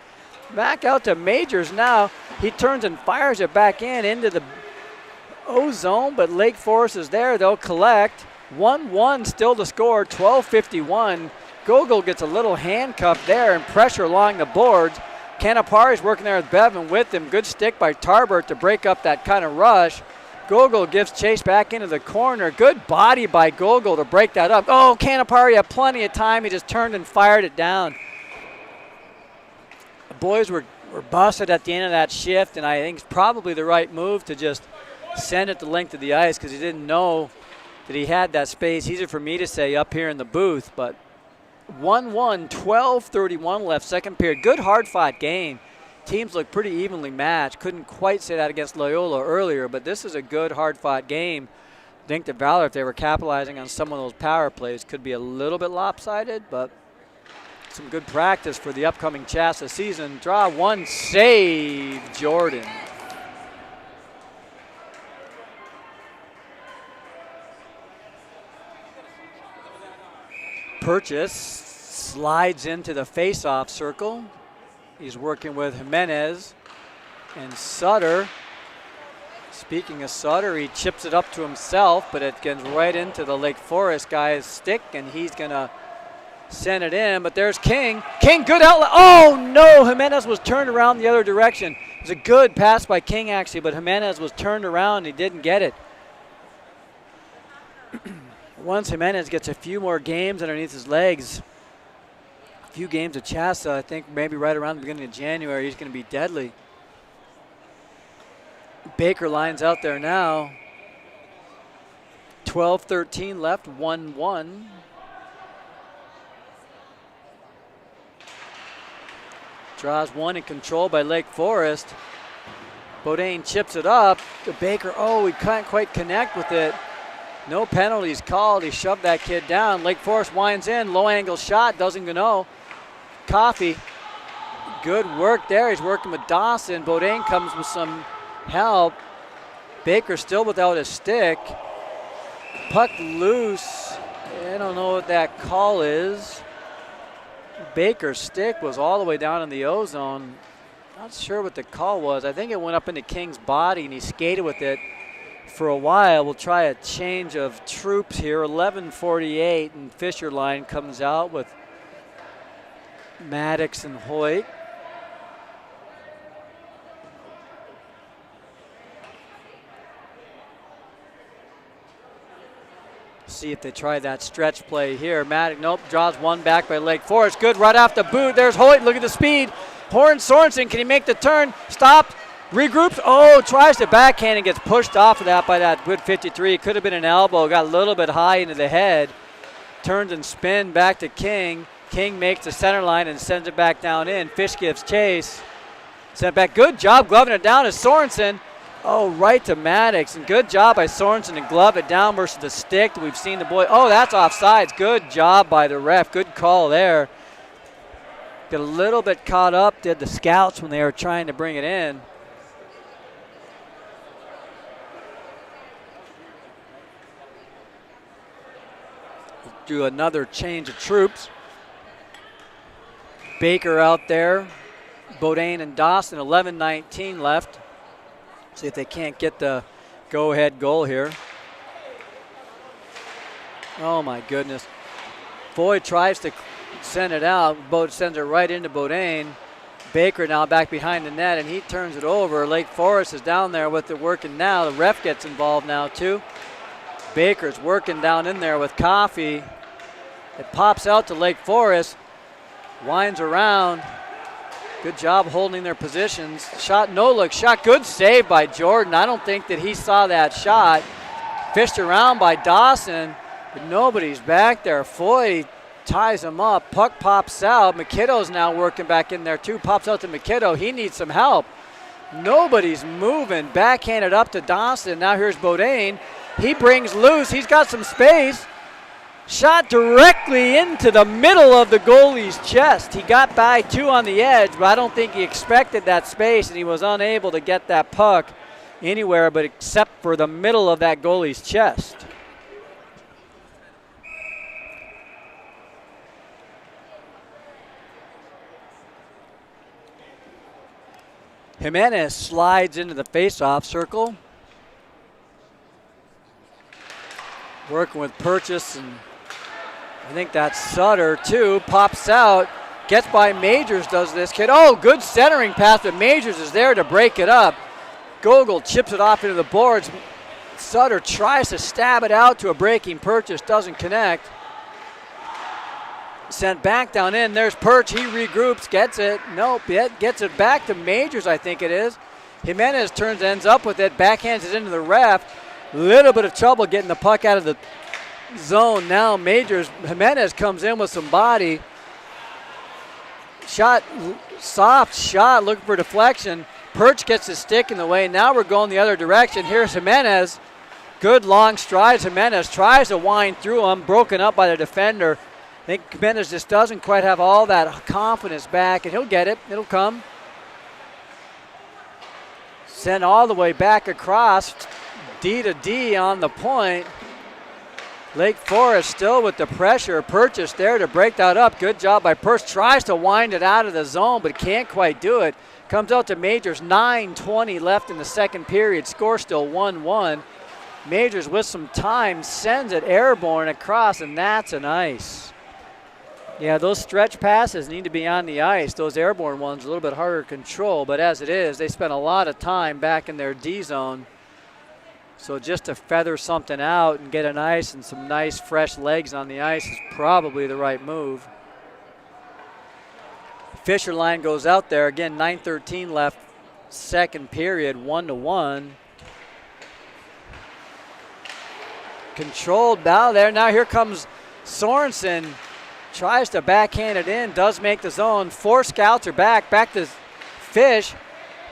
Back out to Majors now. He turns and fires it back into the O-zone, but Lake Forest is there. They'll collect. 1-1 still to score, 12:51. Gogol gets a little handcuff there and pressure along the boards. Canapari's working there with Bevan with him. Good stick by Tarbert to break up that kind of rush. Gogol gives chase back into the corner. Good body by Gogol to break that up. Oh, Canapari had plenty of time. He just turned and fired it down. The boys were busted at the end of that shift, and I think it's probably the right move to just send it the length of the ice because he didn't know that he had that space. Easier for me to say up here in the booth, but 1-1, 12:31 left, second period. Good hard-fought game. Teams look pretty evenly matched. Couldn't quite say that against Loyola earlier, but this is a good hard-fought game. I think that Valor, if they were capitalizing on some of those power plays, could be a little bit lopsided, but some good practice for the upcoming Chassa season. Draw one, save Jordan. Purchase slides into the face-off circle. He's working with Jimenez and Sutter. Speaking of Sutter, he chips it up to himself, but it gets right into the Lake Forest guy's stick, and he's going to send it in, but there's King. King, good outlet. Oh, no, Jimenez was turned around the other direction. It was a good pass by King, actually, but Jimenez was turned around and he didn't get it. Once Jimenez gets a few more games underneath his legs, few games of Chassa, I think maybe right around the beginning of January, he's going to be deadly. Baker lines out there now. 12-13 left, 1-1. Draws one in control by Lake Forest. Bodine chips it up. The Baker, he can't quite connect with it. No penalties called. He shoved that kid down. Lake Forest winds in. Low angle shot. Doesn't go. Coffey. Good work there. He's working with Dawson. Bodine comes with some help. Baker still without a stick. Puck loose. I don't know what that call is. Baker's stick was all the way down in the O-zone. Not sure what the call was. I think it went up into King's body and he skated with it for a while. We'll try a change of troops here. 11:48 and Fisher line comes out with Maddox and Hoyt. See if they try that stretch play here. Maddox, nope, draws one back by Lake Forest. Good right off the boot. There's Hoyt. Look at the speed. Horn Sorensen, can he make the turn? Stopped, regroups. Tries to backhand and gets pushed off of that by that good 53. Could have been an elbow. Got a little bit high into the head. Turns and spin back to King. King makes the center line and sends it back down in. Fish gives chase. Sent back. Good job gloving it down to Sorensen. Right to Maddox. And good job by Sorensen to glove it down versus the stick. We've seen the boy. That's offsides. Good job by the ref. Good call there. Got a little bit caught up, did the scouts when they were trying to bring it in. Do another change of troops. Baker out there. Bodine and Dawson, 11:19 left. See if they can't get the go-ahead goal here. Oh my goodness. Boyd tries to send it out. Bode sends it right into Bodine. Baker now back behind the net, and he turns it over. Lake Forest is down there with it working now. The ref gets involved now too. Baker's working down in there with Coffey. It pops out to Lake Forest. Winds around. Good job holding their positions. Shot, no look shot. Good save by Jordan. I don't think that he saw that shot. Fished around by Dawson, but nobody's back there. Foy ties him up. Puck pops out. McKiddo's now working back in there too. Pops out to McKiddo. He needs some help. Nobody's moving. Backhanded up to Dawson. Now here's Bodine. He brings loose. He's got some space. Shot directly into the middle of the goalie's chest. He got by two on the edge, but I don't think he expected that space, and he was unable to get that puck anywhere but except for the middle of that goalie's chest. Jimenez slides into the face-off circle. Working with Purchase, and I think that's Sutter too. Pops out, gets by Majors, does this kid. Good centering pass, but Majors is there to break it up. Gogol chips it off into the boards. Sutter tries to stab it out to a breaking Purchase, doesn't connect. Sent back down in. There's Perch. He regroups, gets it. Nope, gets it back to Majors, I think it is. Jimenez ends up with it, backhands it into the ref. Little bit of trouble getting the puck out of the zone. Now Jimenez comes in with some body. Shot, soft shot, looking for deflection. Perch gets his stick in the way. Now we're going the other direction. Here's Jimenez. Good long strides. Jimenez tries to wind through him, broken up by the defender. I think Jimenez just doesn't quite have all that confidence back, and he'll get it. It'll come. Sent all the way back across. D to D on the point. Lake Forest still with the pressure. Purchase there to break that up. Good job by Purchase. Tries to wind it out of the zone, but can't quite do it. Comes out to Majors. 9:20 left in the second period. Score still 1-1. Majors with some time sends it airborne across, and that's an ice. Yeah, those stretch passes need to be on the ice. Those airborne ones a little bit harder to control, but as it is, they spent a lot of time back in their D zone. So just to feather something out and get an ice and some nice fresh legs on the ice is probably the right move. Fisher line goes out there. Again, 9:13 left, second period, 1-1. Controlled bow there. Now here comes Sorensen. Tries to backhand it in, does make the zone. 4 scouts are back to Fish.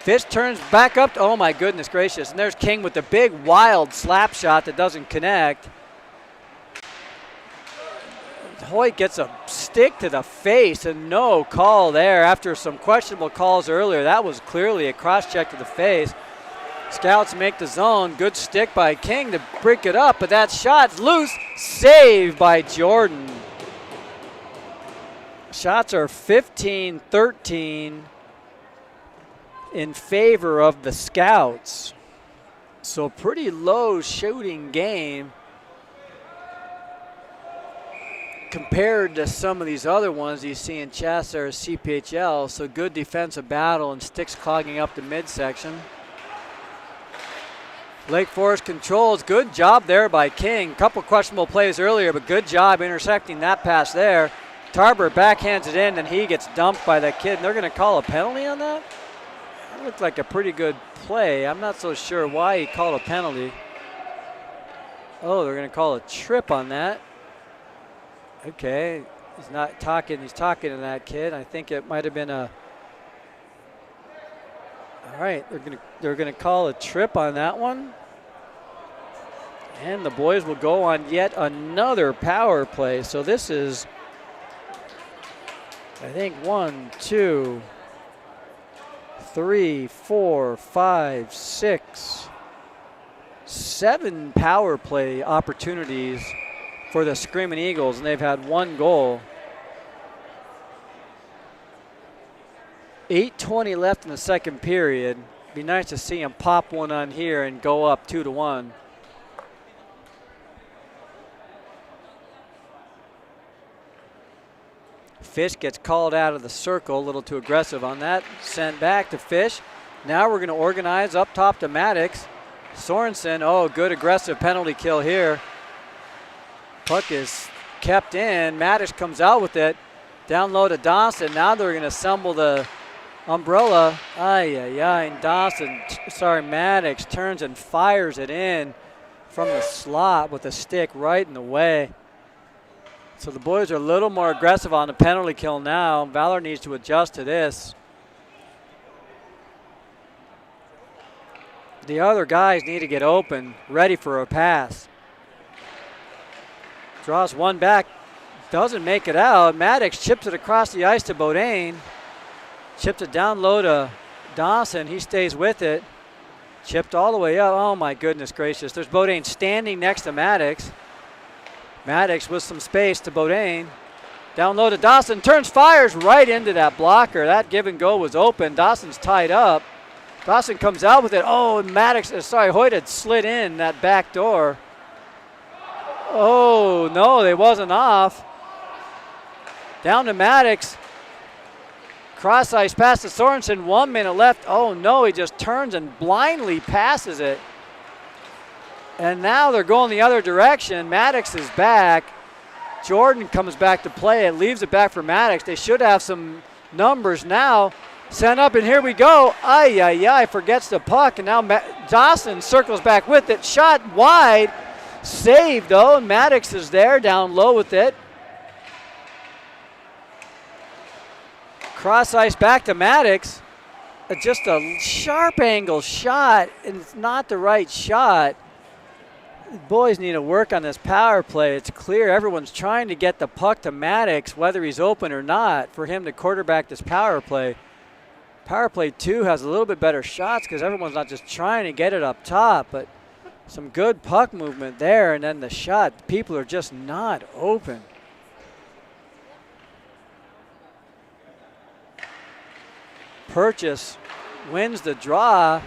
Fish turns back up. Oh my goodness gracious. And there's King with the big wild slap shot that doesn't connect. Hoyt gets a stick to the face and no call there after some questionable calls earlier. That was clearly a cross check to the face. Scouts make the zone. Good stick by King to break it up, but that shot's loose. Saved by Jordan. Shots are 15-13 in favor of the Scouts. So pretty low shooting game compared to some of these other ones you see in Chasser or CPHL. So good defensive battle and sticks clogging up the midsection. Lake Forest controls. Good job there by King. Couple questionable plays earlier, but good job intercepting that pass there. Tarbert backhands it in, and he gets dumped by that kid. And they're going to call a penalty on that? That looked like a pretty good play. I'm not so sure why he called a penalty. Oh, they're going to call a trip on that. Okay, he's not talking. He's talking to that kid. I think it might have been a. All right, they're gonna call a trip on that one, and the boys will go on yet another power play. So this is, I think, 1, 2, 3, 4, 5, 6, 7 power play opportunities for the Screaming Eagles, and they've had 1 goal. 8:20 left in the second period. Be nice to see him pop one on here and go up 2-1. Fish gets called out of the circle, a little too aggressive on that. Sent back to Fish. Now we're going to organize up top to Maddox. Sorensen, oh, good aggressive penalty kill here. Puck is kept in. Maddox comes out with it. Down low to Dawson. Now they're going to assemble the umbrella. And Maddox turns and fires it in from the slot with a stick right in the way. So the boys are a little more aggressive on the penalty kill now. Valor needs to adjust to this. The other guys need to get open, ready for a pass. Draws one back, doesn't make it out. Maddox chips it across the ice to Bodine. Chips it down low to Dawson. He stays with it. Chipped all the way up. Oh my goodness gracious. There's Bodine standing next to Maddox. Maddox with some space to Bodine. Down low to Dawson. Turns, fires right into that blocker. That give and go was open. Dawson's tied up. Dawson comes out with it. Oh, and Hoyt had slid in that back door. Oh, no, they wasn't off. Down to Maddox. Cross ice pass to Sorensen. 1 minute left. Oh, no, he just turns and blindly passes it. And now they're going the other direction. Maddox is back. Jordan comes back to play it, leaves it back for Maddox. They should have some numbers now. Sent up, and here we go. Forgets the puck, and now Dawson circles back with it. Shot wide. Saved, though, and Maddox is there down low with it. Cross ice back to Maddox. Just a sharp angle shot, and it's not the right shot. The boys need to work on this power play. It's clear everyone's trying to get the puck to Maddox, whether he's open or not, for him to quarterback this power play. Power play 2 has a little bit better shots because everyone's not just trying to get it up top, but some good puck movement there, and then the shot. People are just not open. Purchase wins the draw.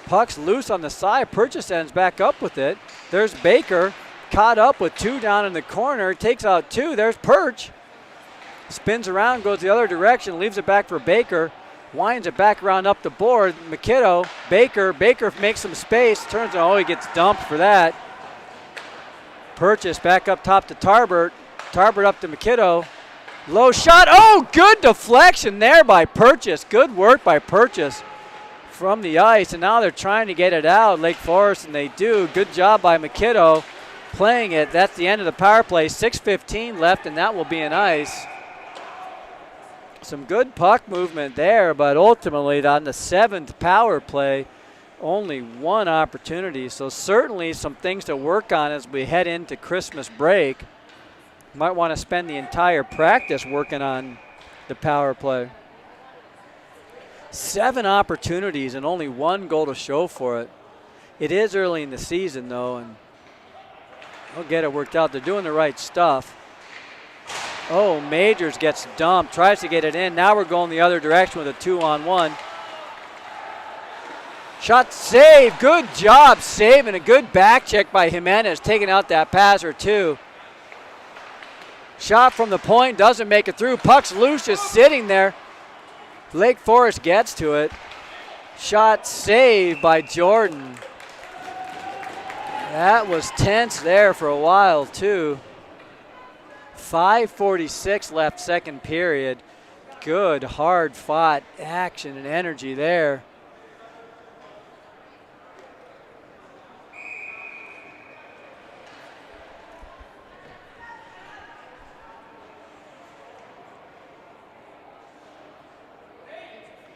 Puck's loose on the side. Purchase ends back up with it. There's Baker, caught up with 2 down in the corner. Takes out 2. There's Perch. Spins around, goes the other direction, leaves it back for Baker. Winds it back around up the board. McKinnon, Baker makes some space. Turns, he gets dumped for that. Purchase back up top to Tarbert. Tarbert up to McKinnon. Low shot. Oh, good deflection there by Purchase. Good work by Purchase from the ice. And now they're trying to get it out, Lake Forest, and they do. Good job by MacKinnon playing it. That's the end of the power play. 6:15 left, and that will be an ice. Some good puck movement there, but ultimately on the 7th power play, only one opportunity. So certainly some things to work on as we head into Christmas break. Might want to spend the entire practice working on the power play. 7 opportunities and only 1 goal to show for it. It is early in the season though, and they'll get it worked out. They're doing the right stuff. Oh, Majors gets dumped, tries to get it in. Now we're going the other direction with a 2-on-1. Shot save, good job saving. A good back check by Jimenez, taking out that pass or two. Shot from the point, doesn't make it through. Puck's loose, just sitting there. Lake Forest gets to it. Shot saved by Jordan. That was tense there for a while too. 5:46 left second period. Good, hard fought action and energy there.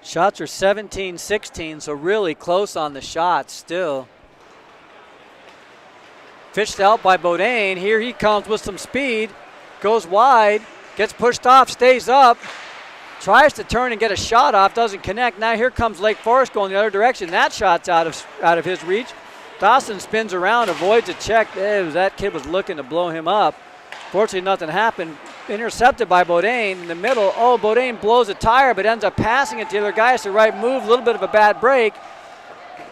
Shots are 17-16, so really close on the shots still. Fished out by Bodine. Here he comes with some speed. Goes wide, gets pushed off, stays up. Tries to turn and get a shot off, doesn't connect. Now here comes Lake Forest going the other direction. That shot's out of his reach. Dawson spins around, avoids a check. That kid was looking to blow him up. Fortunately, nothing happened. Intercepted by Bodine in the middle. Oh, Bodine blows a tire, but ends up passing it to the other guy. It's the right move, a little bit of a bad break.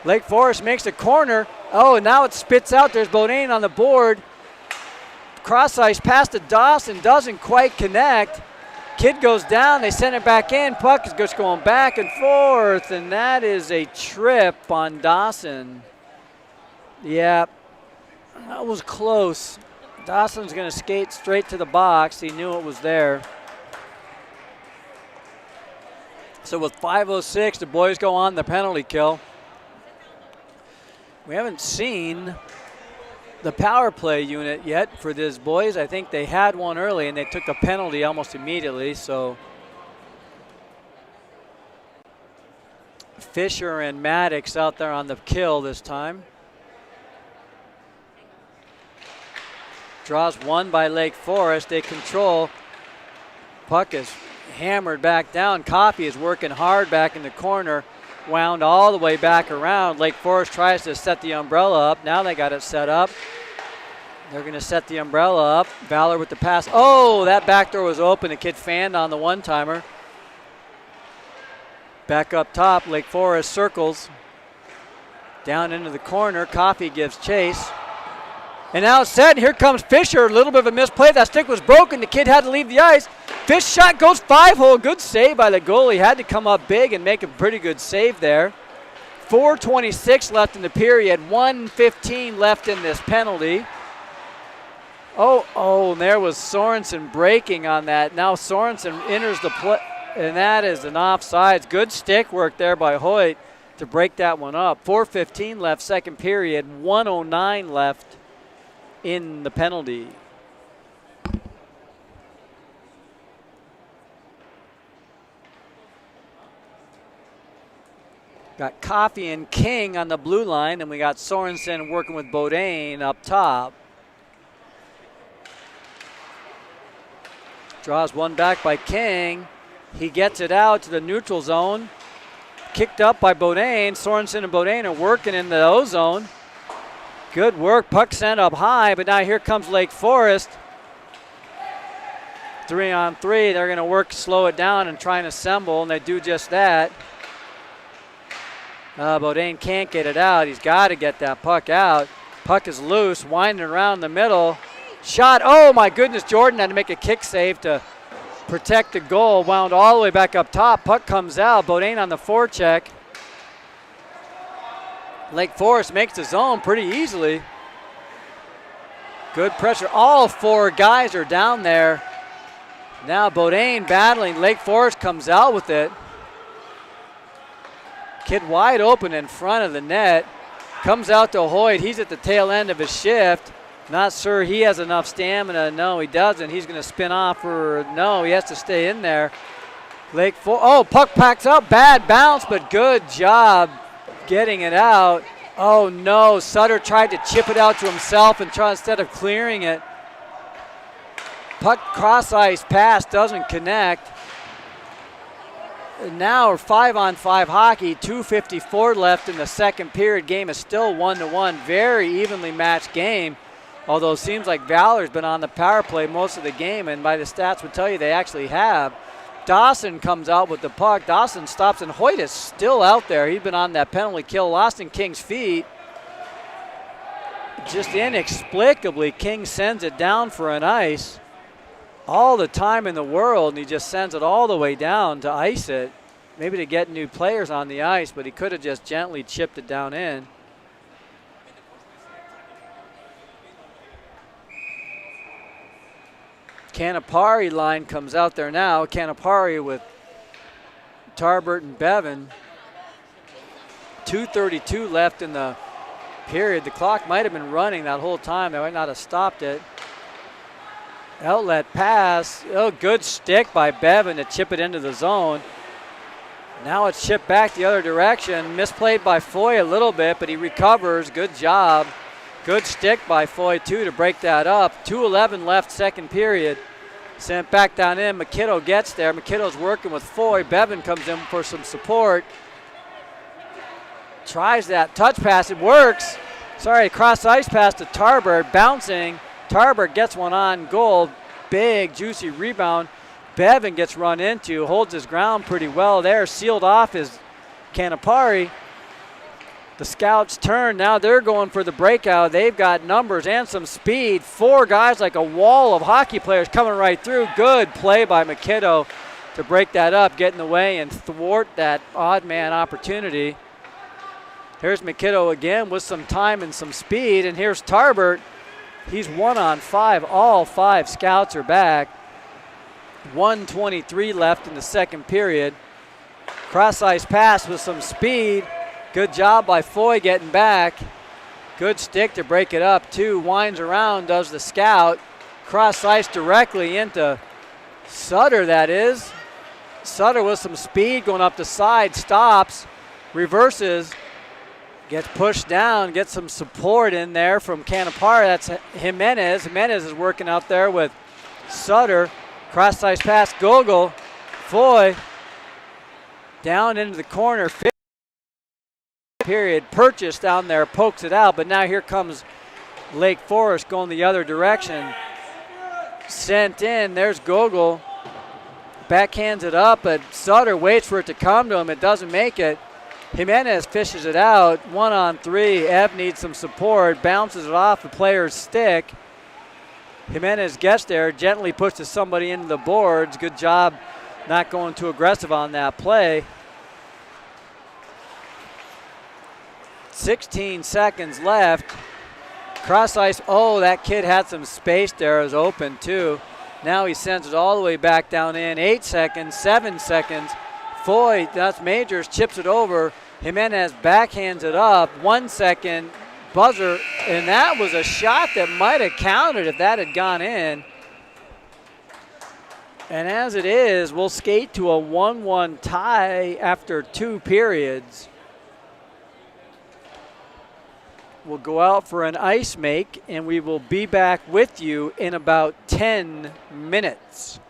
Lake Forest makes the corner. Oh, and now it spits out. There's Bodine on the board. Cross ice pass to Dawson, doesn't quite connect. Kid goes down, they send it back in. Puck is just going back and forth, and that is a trip on Dawson. Yeah, that was close. Dawson's going to skate straight to the box. He knew it was there. So with 5:06, the boys go on the penalty kill. We haven't seen the power play unit yet for these boys. I think they had one early and they took a penalty almost immediately. So Fisher and Maddox out there on the kill this time. Draws one by Lake Forest. They control. Puck is hammered back down. Coffey is working hard back in the corner. Wound all the way back around. Lake Forest tries to set the umbrella up. Now they got it set up. They're going to set the umbrella up. Valor with the pass. Oh, that back door was open. The kid fanned on the one-timer. Back up top, Lake Forest circles. Down into the corner. Coffey gives chase. And now it's set. Here comes Fisher. A little bit of a misplay. That stick was broken. The kid had to leave the ice. Fish shot goes 5-hole. Good save by the goalie. Had to come up big and make a pretty good save there. 4:26 left in the period. 1:15 left in this penalty. Oh, and there was Sorensen breaking on that. Now Sorensen enters the play, and that is an offsides. Good stick work there by Hoyt to break that one up. 4:15 left second period. 1:09 left in the penalty. Got Coffey and King on the blue line, and we got Sorensen working with Bodine up top. Draws one back by King. He gets it out to the neutral zone. Kicked up by Bodine. Sorensen and Bodine are working in the O-zone. Good work. Puck sent up high, but now here comes Lake Forest. 3-on-3. They're going to work, slow it down, and try and assemble, and they do just that. Bodine can't get it out. He's got to get that puck out. Puck is loose, winding around the middle. Shot. Oh, my goodness. Jordan had to make a kick save to protect the goal. Wound all the way back up top. Puck comes out. Bodine on the forecheck. Lake Forest makes the zone pretty easily. Good pressure. All four guys are down there. Now Bodine battling. Lake Forest comes out with it. Kid wide open in front of the net. Comes out to Hoyt. He's at the tail end of his shift. Not sure he has enough stamina. No, he doesn't. He's going to spin off or no, he has to stay in there. Lake Forest. Oh, puck packs up. Bad bounce, but good job getting it out. Oh, no. Sutter tried to chip it out to himself and try instead of clearing it. Puck cross ice pass doesn't connect. Now 5-on-5 hockey, 2:54 left in the second period. Game is still 1-1. Very evenly matched game. Although it seems like Valor's been on the power play most of the game, and by the stats would tell you they actually have. Dawson comes out with the puck. Dawson stops, and Hoyt is still out there. He's been on that penalty kill, lost in King's feet. Just inexplicably, King sends it down for an ice. All the time in the world, and he just sends it all the way down to ice it. Maybe to get new players on the ice, but he could have just gently chipped it down in. Canapari line comes out there now. Canapari with Tarbert and Bevan. 2:32 left in the period. The clock might have been running that whole time. They might not have stopped it. Outlet pass. Oh, good stick by Bevan to chip it into the zone. Now it's chipped back the other direction. Misplayed by Foy a little bit, but he recovers. Good job. Good stick by Foy, too, to break that up. 2:11 left second period. Sent back down in. McKinnon gets there. McKinnon's working with Foy. Bevan comes in for some support. Tries that touch pass. It works. Sorry, cross ice pass to Tarbert. Bouncing. Tarbert gets one on goal. Big, juicy rebound. Bevan gets run into. Holds his ground pretty well there. Sealed off his Canapari. The Scouts turn. Now they're going for the breakout. They've got numbers and some speed. Four guys like a wall of hockey players coming right through. Good play by McKinnon to break that up, get in the way, and thwart that odd man opportunity. Here's McKinnon again with some time and some speed. And here's Tarbert. He's 1-on-5. All five Scouts are back. 1:23 left in the second period. Cross ice pass with some speed. Good job by Foy getting back. Good stick to break it up, too. Winds around, does the Scout. Cross ice directly into Sutter, that is. Sutter with some speed going up the side, stops, reverses, gets pushed down, gets some support in there from Canapari. That's Jimenez. Jimenez is working out there with Sutter. Cross ice pass, Gogol. Foy down into the corner. Period. Purchase down there pokes it out, but now here comes Lake Forest going the other direction. Sent in. There's Gogol. Backhands it up, but Sutter waits for it to come to him. It doesn't make it. Jimenez fishes it out. 1-on-3. Ev needs some support. Bounces it off the player's stick. Jimenez gets there, gently pushes somebody into the boards. Good job not going too aggressive on that play. 16 seconds left. Cross ice. Oh, that kid had some space there. It was open too. Now he sends it all the way back down in. 8 seconds, 7 seconds. Foy, that's Majors, chips it over. Jimenez backhands it up. 1 second. Buzzer, and that was a shot that might have counted if that had gone in. And as it is, we'll skate to a 1-1 tie after 2 periods. We'll go out for an ice make, and we will be back with you in about 10 minutes.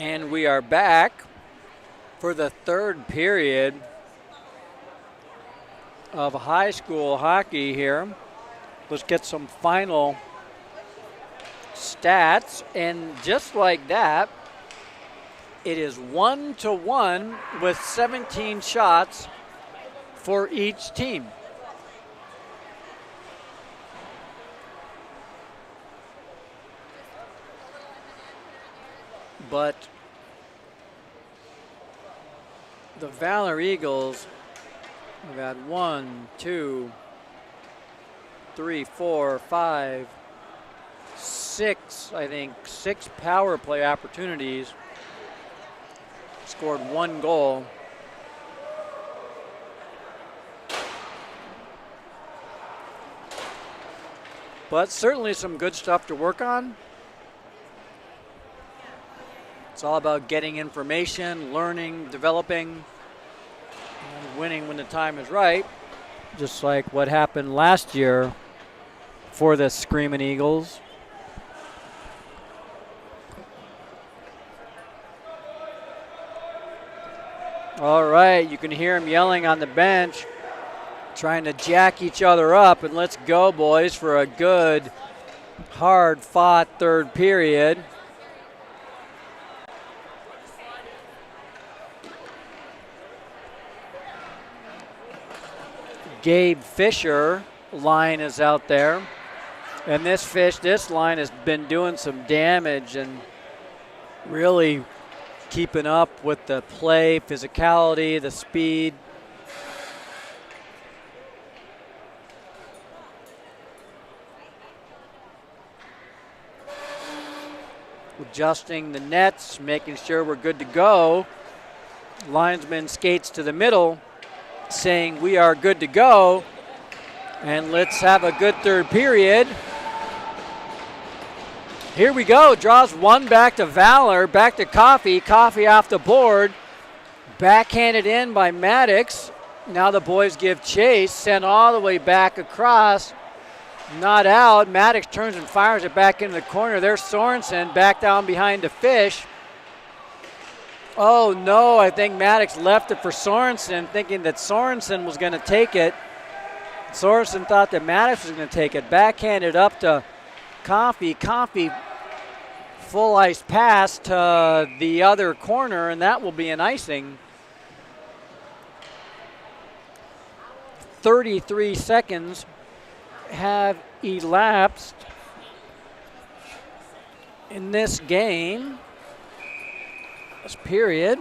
And we are back for the third period of high school hockey here. Let's get some final stats. And just like that, it is 1-1 with 17 shots for each team. But the Valor Eagles have had 1, 2, 3, 4, 5, 6, I think, 6 power play opportunities. Scored 1 goal. But certainly some good stuff to work on. It's all about getting information, learning, developing, and winning when the time is right. Just like what happened last year for the Screaming Eagles. All right, you can hear them yelling on the bench, trying to jack each other up. And let's go, boys, for a good, hard-fought third period. Gabe Fisher line is out there. And this line has been doing some damage and really keeping up with the play, physicality, the speed. Adjusting the nets, making sure we're good to go. Linesman skates to the middle, saying we are good to go. And let's have a good third period. Here we go. Draws one back to Valor, back to Coffey. Coffey off the board. Backhanded in by Maddox. Now the boys give chase. Sent all the way back across. Not out. Maddox turns and fires it back into the corner. There's Sorensen back down behind the Fish. Oh no, I think Maddox left it for Sorensen, thinking that Sorensen was going to take it. Sorensen thought that Maddox was going to take it. Backhanded up to Coffey. Coffey full ice pass to the other corner, and that will be an icing. 33 seconds have elapsed in this game, this period.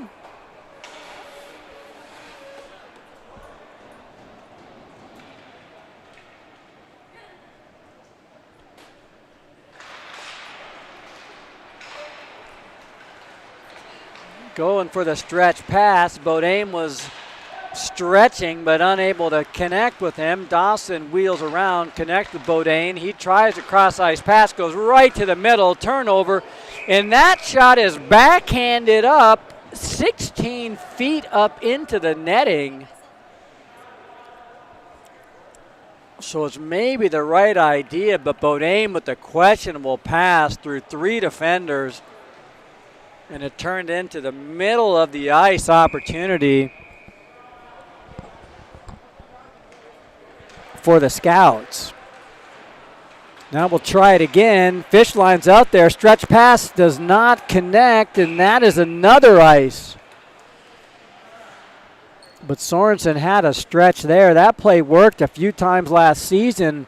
Going for the stretch pass. Bodine was stretching but unable to connect with him. Dawson wheels around, connects with Bodine. He tries a cross-ice pass, goes right to the middle, turnover. And that shot is backhanded up 16 feet up into the netting. So it's maybe the right idea, but Bodine with the questionable pass through 3 defenders. And it turned into the middle of the ice opportunity for the Scouts. Now we'll try it again. Fish line's out there. Stretch pass does not connect, and that is another ice. But Sorensen had a stretch there. That play worked a few times last season.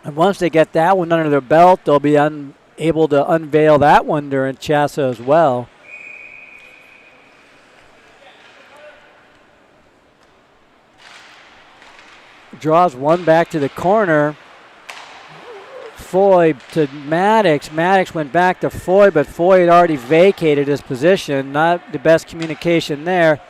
And once they get that one under their belt, they'll be able to unveil that one during Chassa as well. Draws one back to the corner. Foy to Maddox. Maddox went back to Foy, but Foy had already vacated his position. Not the best communication there.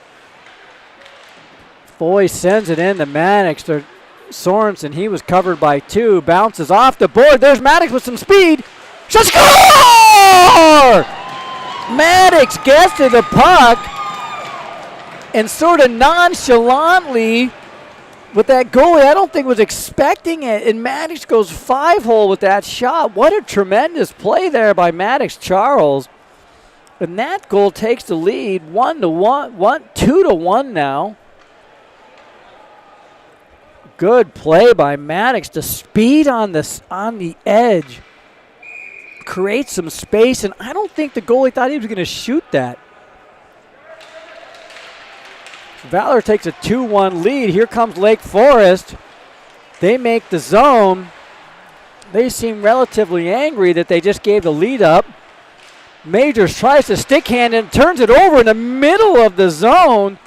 Foy sends it in to Maddox to Sorensen. He was covered by 2. Bounces off the board. There's Maddox with some speed. Shot, score! Maddox gets to the puck and sort of nonchalantly with that goalie, I don't think was expecting it, and Maddox goes 5-hole with that shot. What a tremendous play there by Maddox Charles. And that goal takes the lead 2-1 now. Good play by Maddox. The speed on the edge creates some space, and I don't think the goalie thought he was going to shoot that. Valor takes a 2-1 lead. Here comes Lake Forest. They make the zone. They seem relatively angry that they just gave the lead up. Majors tries to stick hand and turns it over in the middle of the zone.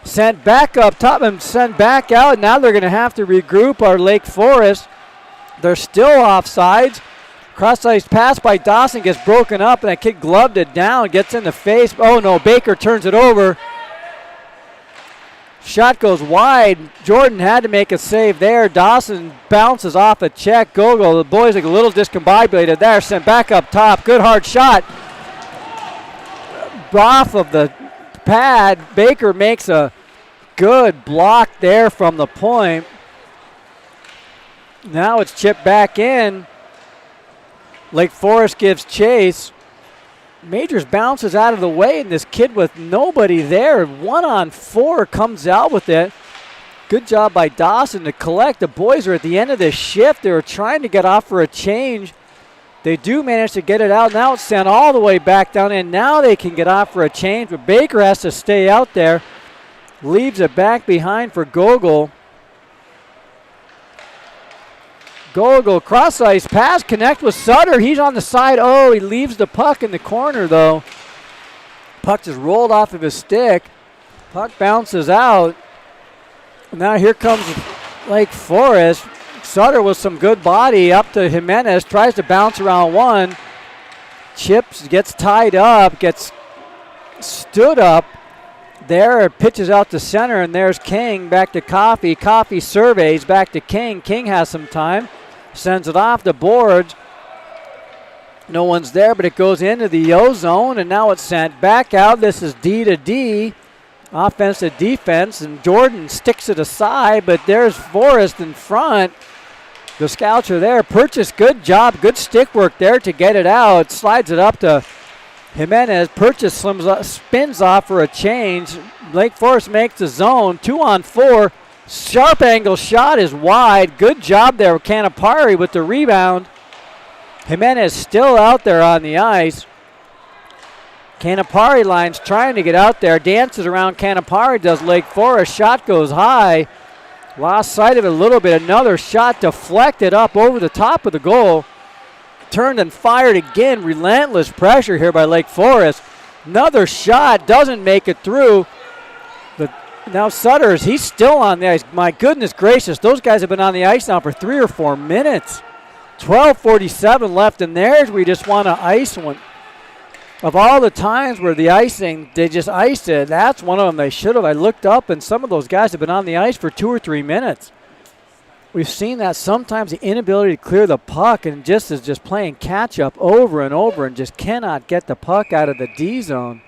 Sent back up top and sent back out. Now they're going to have to regroup our Lake Forest. They're still offsides. Cross-ice pass by Dawson gets broken up, and that kid gloved it down, gets in the face. Oh no, Baker turns it over. Shot goes wide. Jordan had to make a save there. Dawson bounces off a check. Gogol, the boys look a little discombobulated there. Sent back up top. Good hard shot. Off of the pad. Baker makes a good block there from the point. Now it's chipped back in. Lake Forest gives chase. Majors bounces out of the way, and this kid with nobody there, 1-on-4, comes out with it. Good job by Dawson to collect. The boys are at the end of this shift. They were trying to get off for a change. They do manage to get it out. Now it's sent all the way back down, and now they can get off for a change, but Baker has to stay out there. Leaves it back behind for Gogol. Gogol, cross-ice pass, connect with Sutter. He's on the side. Oh, he leaves the puck in the corner, though. Puck just rolled off of his stick. Puck bounces out. Now here comes Lake Forest. Sutter with some good body up to Jimenez. Tries to bounce around one. Chips, gets tied up, gets stood up. There, pitches out to center, and there's King back to Coffey. Coffey surveys back to King. King has some time. Sends it off the boards. No one's there, but it goes into the O zone, and now it's sent back out. This is D to D, offense to defense, and Jordan sticks it aside, but there's Forrest in front. The scouts are there. Purchase, good job, good stick work there to get it out. Slides it up to Jimenez. Purchase spins off for a change. Lake Forest makes the zone. 2-on-4. Sharp angle shot is wide. Good job there, Canapari with the rebound. Jimenez still out there on the ice. Canapari lines trying to get out there. Dances around Canapari, does Lake Forest. Shot goes high. Lost sight of it a little bit. Another shot deflected up over the top of the goal. Turned and fired again. Relentless pressure here by Lake Forest. Another shot, doesn't make it through. Now Sutters, he's still on the ice. My goodness gracious, those guys have been on the ice now for 3 or 4 minutes. 12:47 left, and there's where you just want to ice one. Of all the times where the icing, they just iced it, that's one of them they should have. I looked up, and some of those guys have been on the ice for 2 or 3 minutes. We've seen that sometimes, the inability to clear the puck, and just is just playing catch-up over and over and just cannot get the puck out of the D zone.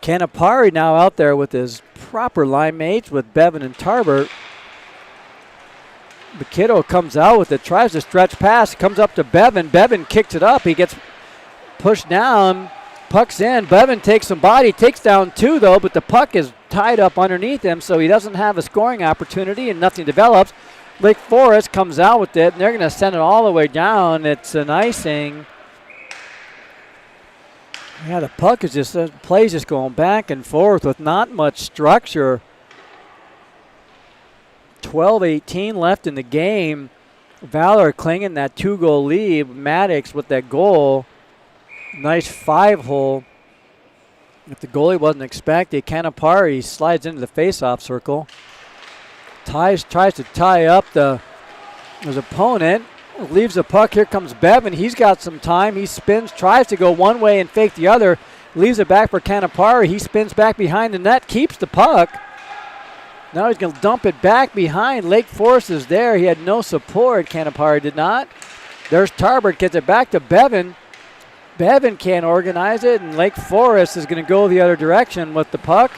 Canapari now out there with his proper line mates with Bevan and Tarbert. McKinnon comes out with it, tries to stretch pass, comes up to Bevan. Bevan kicks it up. He gets pushed down, puck's in. Bevan takes some body, takes down 2 though, but the puck is tied up underneath him, so he doesn't have a scoring opportunity and nothing develops. Lake Forest comes out with it, and they're going to send it all the way down. It's an icing. Yeah, the puck is just, play's just going back and forth with not much structure. 12:18 left in the game. Valor clinging that 2-goal lead. Maddox with that goal. Nice 5-hole. If the goalie wasn't expecting, Canapari slides into the face-off circle. Tries to tie up his opponent. Leaves the puck. Here comes Bevan. He's got some time. He spins, tries to go one way and fake the other. Leaves it back for Canapari. He spins back behind the net, keeps the puck. Now he's going to dump it back behind. Lake Forest is there. He had no support. Canapari did not. There's Tarbert. Gets it back to Bevan. Bevan can't organize it, and Lake Forest is going to go the other direction with the puck.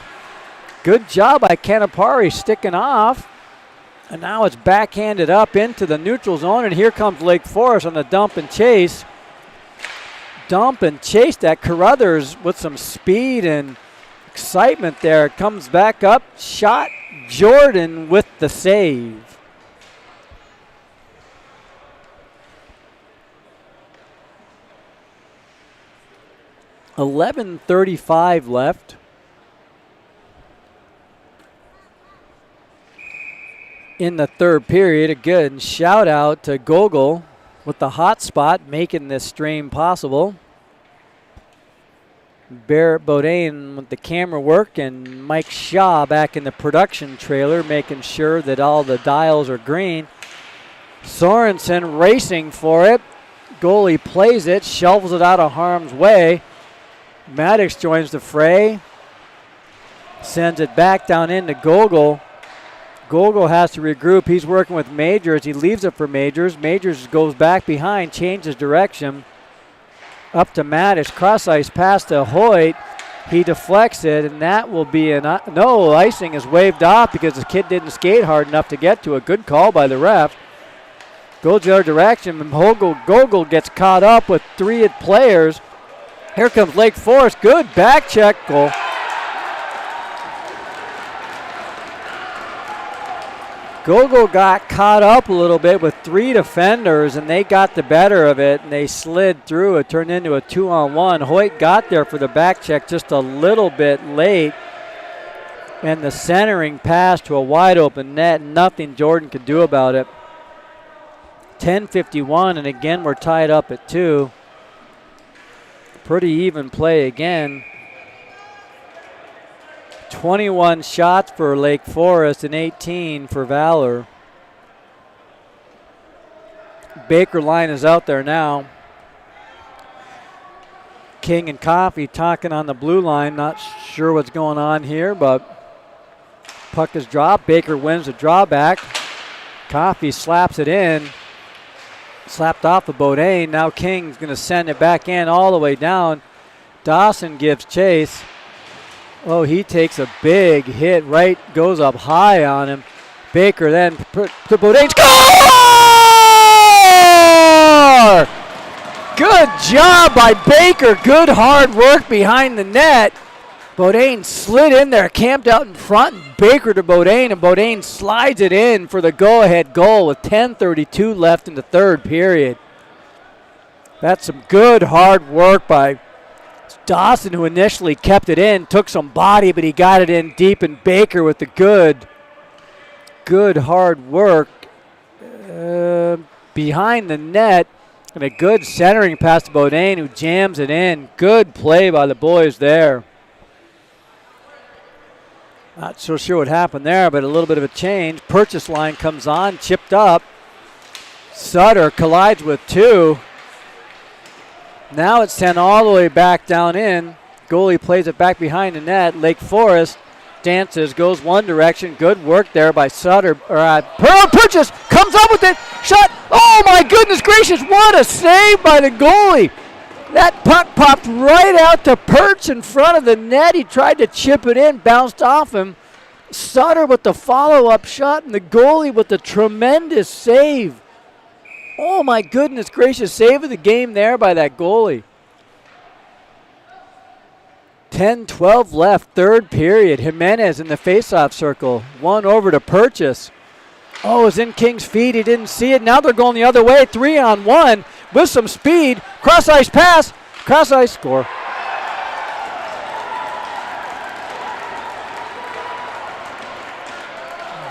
Good job by Canapari sticking off. And now it's backhanded up into the neutral zone, and here comes Lake Forest on the dump and chase. Dump and chase that Carruthers with some speed and excitement there. It comes back up, shot Jordan with the save. .11:35 left. In the third period. A good shout out to Gogol with the hot spot, making this stream possible. Barrett Bodine with the camera work, and Mike Shaw back in the production trailer, making sure that all the dials are green. Sorensen racing for it. Goalie plays it, shovels it out of harm's way. Maddox joins the fray. Sends it back down into Gogol. Gogol has to regroup. He's working with Majors. He leaves it for Majors. Majors goes back behind, changes direction. Up to Maddox. Cross ice pass to Hoyt. He deflects it, and that will be no icing is waved off because the kid didn't skate hard enough to get to a good call by the ref. Goes the other direction, and Gogol gets caught up with three players. Here comes Lake Forest. Good back check goal. Gogol got caught up a little bit with three defenders, and they got the better of it, and they slid through. It turned into a 2-on-1. Hoyt got there for the back check just a little bit late, and the centering pass to a wide open net. Nothing Jordan could do about it. 10:51, and again we're tied up at 2. Pretty even play again. 21 shots for Lake Forest and 18 for Valor. Baker line is out there now. King and Coffey talking on the blue line. Not sure what's going on here, but puck is dropped. Baker wins the drawback. Coffey slaps it in. Slapped off of Bodine. Now King's going to send it back in all the way down. Dawson gives chase. Oh, he takes a big hit. Right goes up high on him. Baker then to Bodine. Score! Good job by Baker. Good hard work behind the net. Bodine slid in there, camped out in front. Baker to Bodine, and Bodine slides it in for the go-ahead goal with 10:32 left in the third period. That's some good hard work by Dawson, who initially kept it in, took some body, but he got it in deep, and Baker with the good hard work behind the net, and a good centering pass to Bodine, who jams it in. Good play by the boys there. Not so sure what happened there, but a little bit of a change. Purchase line comes on, chipped up. Sutter collides with two. Now it's sent all the way back down in. Goalie plays it back behind the net. Lake Forest dances, goes one direction. Good work there by Sutter. Purchase comes up with it. Shot. Oh my goodness gracious, what a save by the goalie. That puck popped right out to Perch in front of the net. He tried to chip it in, bounced off him. Sutter with the follow-up shot, and the goalie with the tremendous save. Oh my goodness gracious, save of the game there by that goalie. 10-12 left, third period. Jimenez in the faceoff circle. One over to Purchase. Oh, it was in King's feet. He didn't see it. Now they're going the other way. 3-on-1 with some speed. Cross ice pass. Cross ice score.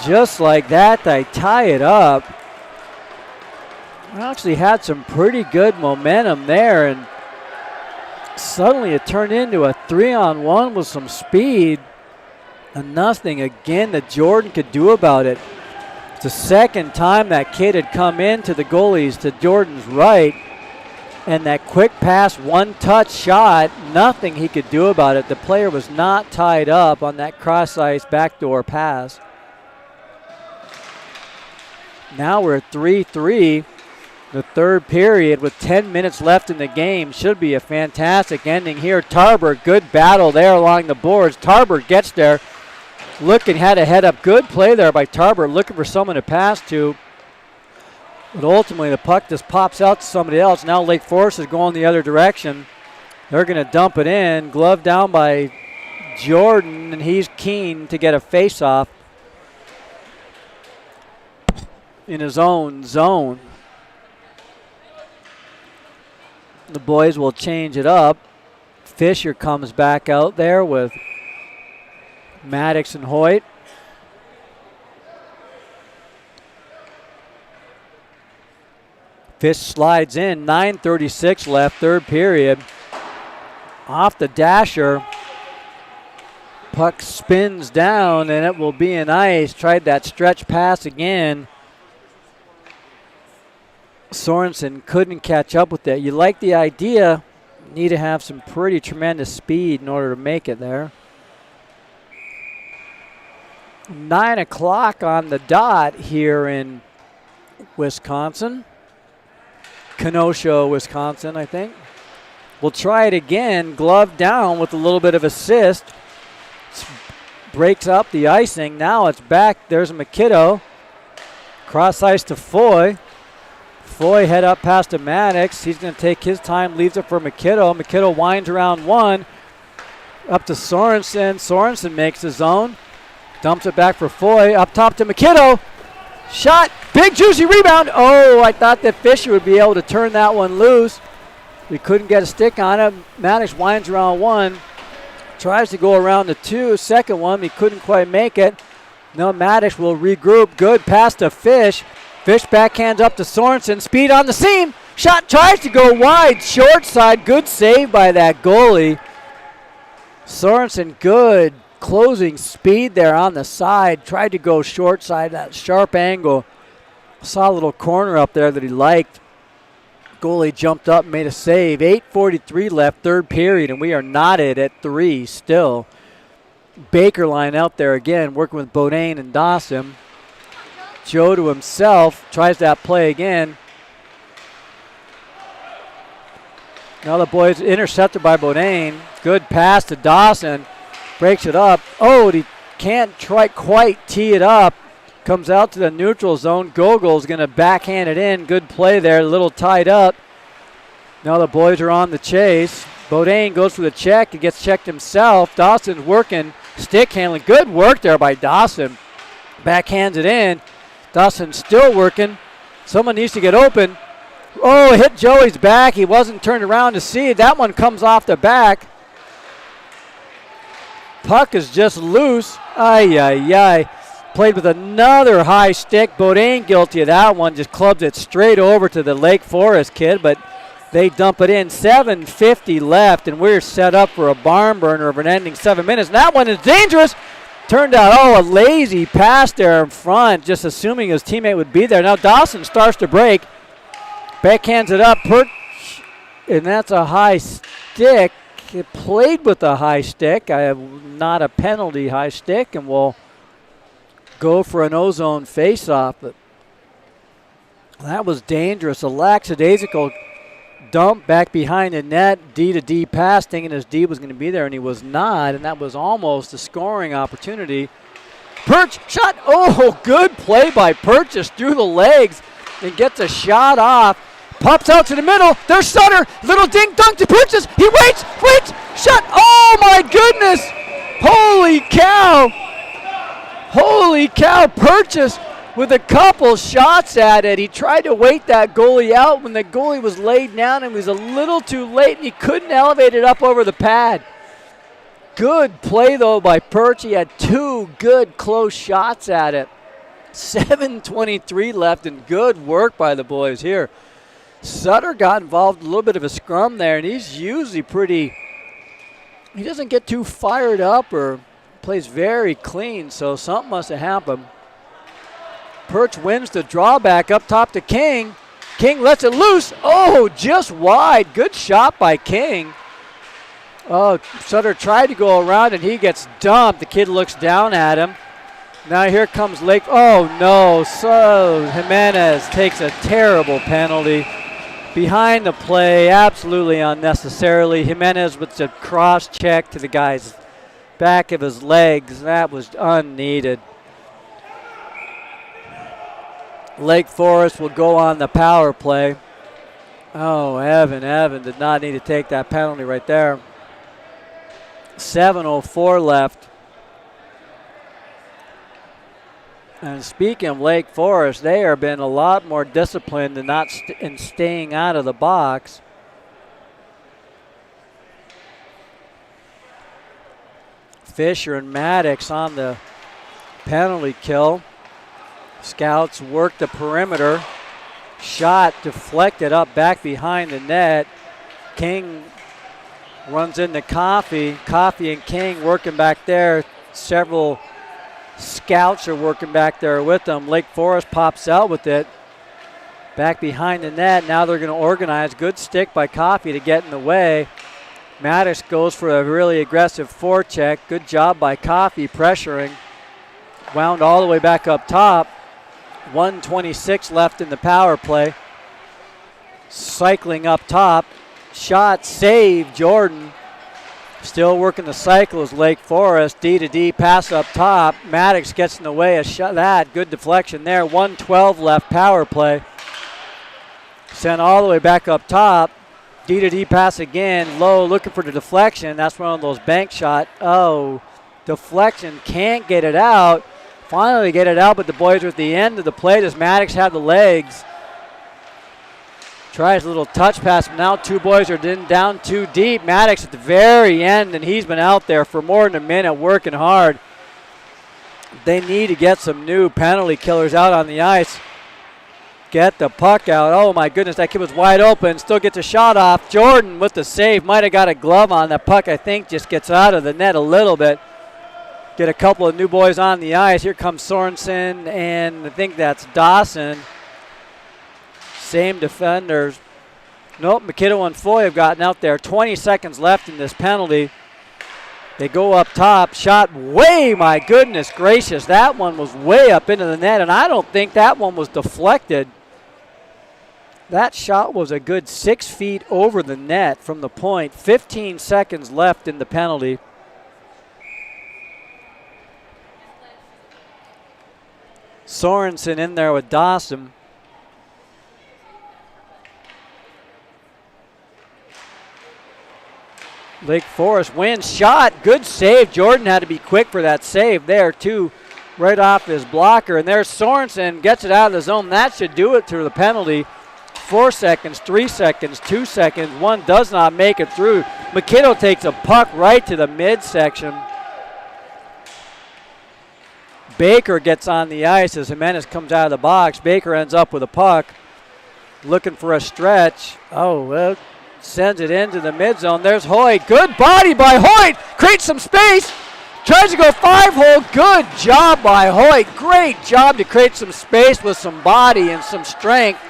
Just like that, they tie it up. Actually had some pretty good momentum there, and suddenly it turned into a 3-on-1 with some speed, and nothing again that Jordan could do about it. It's the second time that kid had come into the goalies to Jordan's right, and that quick pass, one-touch shot, nothing he could do about it. The player was not tied up on that cross-ice backdoor pass. Now we're at 3-3. The third period with 10 minutes left in the game. Should be a fantastic ending here. Tarber, good battle there along the boards. Tarber gets there. looking, had a head up. Good play there by Tarbert, looking for someone to pass to. But ultimately, the puck just pops out to somebody else. Now Lake Forest is going the other direction. They're going to dump it in. Glove down by Jordan, and he's keen to get a face-off in his own zone. The boys will change it up. Fisher comes back out there with Maddox and Hoyt. Fish slides in, 9:36 left, third period. Off the dasher. Puck spins down, and it will be an ice. Tried that stretch pass again. Sorensen couldn't catch up with that. You like the idea. Need to have some pretty tremendous speed in order to make it there. 9 o'clock on the dot here in Wisconsin. Kenosha, Wisconsin, I think. We'll try it again. Glove down with a little bit of assist. Breaks up the icing. Now it's back. There's McKinnon. Cross ice to Foy. Foy head up past to Maddox. He's going to take his time, leaves it for McKinnon. McKinnon winds around one. Up to Sorensen. Sorensen makes his own. Dumps it back for Foy. Up top to McKinnon. Shot. Big juicy rebound. Oh, I thought that Fisher would be able to turn that one loose. We couldn't get a stick on it. Maddox winds around one. Tries to go around the two. Second one, he couldn't quite make it. No, Maddox will regroup. Good pass to Fish. Fish backhands up to Sorensen. Speed on the seam. Shot tries to go wide. Short side. Good save by that goalie. Sorensen, good closing speed there on the side. Tried to go short side, that sharp angle. Saw a little corner up there that he liked. Goalie jumped up and made a save. 8:43 left, third period, and we are knotted at 3 still. Baker line out there again, working with Bodine and Dawson. Joe to himself, tries that play again. Now the boys intercepted by Bodine. Good pass to Dawson. Breaks it up. Oh, he can't quite tee it up. Comes out to the neutral zone. Gogol's going to backhand it in. Good play there, a little tied up. Now the boys are on the chase. Bodine goes for the check. He gets checked himself. Dawson's working, stick handling. Good work there by Dawson. Backhands it in. Dawson still working. Someone needs to get open. Oh, hit Joey's back. He wasn't turned around to see it. That one comes off the back. Puck is just loose. Ay, ay, ay. Played with another high stick. Bodine guilty of that one. Just clubbed it straight over to the Lake Forest kid, but they dump it in. 7:50 left, and we're set up for a barn burner of an ending 7 minutes. And that one is dangerous. Turned out, a lazy pass there in front, just assuming his teammate would be there. Now Dawson starts to break. Backhands it up. And that's a high stick. It played with a high stick. I have not a penalty high stick, and we'll go for an ozone face-off. But that was dangerous. A lackadaisical dump back behind the net. D to D pass, thinking his D was going to be there, and he was not. And that was almost a scoring opportunity. Perch shot. Oh, good play by Purchase through the legs and gets a shot off. Pops out to the middle. There's Sutter. Little dink dunk to Purchase. He waits. Shot. Oh, my goodness. Holy cow. Holy cow. Purchase with a couple shots at it. He tried to wait that goalie out when the goalie was laid down and was a little too late, and he couldn't elevate it up over the pad. Good play, though, by Perch. He had two good close shots at it. 7:23 left, and good work by the boys here. Sutter got involved in a little bit of a scrum there, and he's usually he doesn't get too fired up or plays very clean, so something must have happened. Perch wins the drawback up top to King. King lets it loose. Oh, just wide. Good shot by King. Oh, Sutter tried to go around, and he gets dumped. The kid looks down at him. Now here comes Lake. Oh, no. So Jimenez takes a terrible penalty. Behind the play, absolutely unnecessarily. Jimenez with a cross check to the guy's back of his legs. That was unneeded. Lake Forest will go on the power play. Oh, Evan did not need to take that penalty right there. 7:04 left. And speaking of Lake Forest, they have been a lot more disciplined in staying out of the box. Fisher and Maddox on the penalty kill. Scouts work the perimeter. Shot deflected up back behind the net. King runs into Coffey. Coffey and King working back there. Several scouts are working back there with them. Lake Forest pops out with it. Back behind the net. Now they're going to organize. Good stick by Coffey to get in the way. Maddox goes for a really aggressive forecheck. Good job by Coffey pressuring. Wound all the way back up top. 1:26 left in the power play. Cycling up top. Shot, save, Jordan. Still working the cycle is Lake Forest. D to D pass up top. Maddox gets in the way of that. Good deflection there. 1:12 left power play. Sent all the way back up top. D to D pass again. Low looking for the deflection. That's one of those bank shot. Oh, deflection. Can't get it out. Finally get it out, but the boys are at the end of the play. Does Maddox have the legs? Tries a little touch pass, but now two boys are down too deep. Maddox at the very end, and he's been out there for more than a minute working hard. They need to get some new penalty killers out on the ice. Get the puck out. Oh, my goodness, that kid was wide open. Still gets a shot off. Jordan with the save. Might have got a glove on. That puck, I think, just gets out of the net a little bit. Get a couple of new boys on the ice. Here comes Sorensen, and I think that's Dawson. Same defenders. Nope, MacKinnon and Foy have gotten out there. 20 seconds left in this penalty. They go up top. Shot way, my goodness gracious. That one was way up into the net, and I don't think that one was deflected. That shot was a good 6 feet over the net from the point. 15 seconds left in the penalty. Sorensen in there with Dawson. Lake Forest wins. Shot. Good save. Jordan had to be quick for that save there, too, right off his blocker. And there's Sorensen. Gets it out of the zone. That should do it through the penalty. 4 seconds, 3 seconds, 2 seconds. One does not make it through. MacKinnon takes a puck right to the midsection. Baker gets on the ice as Jimenez comes out of the box. Baker ends up with a puck. Looking for a stretch. Oh, well, sends it into the mid zone. There's Hoyt. Good body by Hoyt. Creates some space. Tries to go 5-hole. Good job by Hoyt. Great job to create some space with some body and some strength.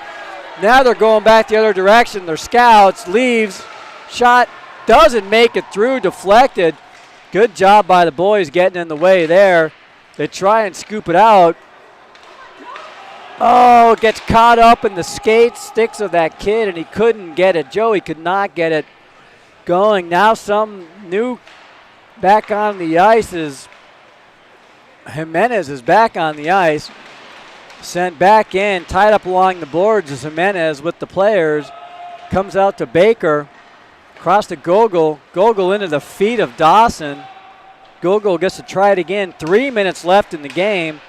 Now they're going back the other direction. Their scouts. Leaves. Shot doesn't make it through. Deflected. Good job by the boys getting in the way there. They try and scoop it out. Oh, gets caught up in the skate sticks of that kid, and he couldn't get it. Joey could not get it going. Now some new back on the ice is Jimenez is back on the ice. Sent back in, tied up along the boards is Jimenez with the players. Comes out to Baker. Across to Gogol. Gogol into the feet of Dawson. Gogol gets to try it again. 3 minutes left in the game.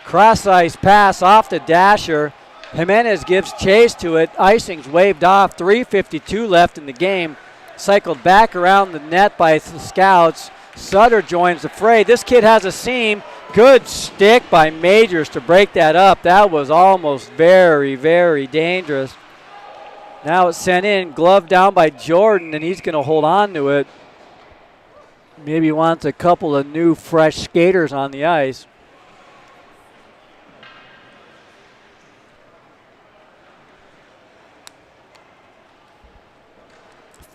Cross ice pass off to Dasher. Jimenez gives chase to it. Icing's waved off. 3:52 left in the game. Cycled back around the net by the scouts. Sutter joins the fray. This kid has a seam. Good stick by Majors to break that up. That was almost very, very dangerous. Now it's sent in. Glove down by Jordan, and he's going to hold on to it. Maybe wants a couple of new, fresh skaters on the ice.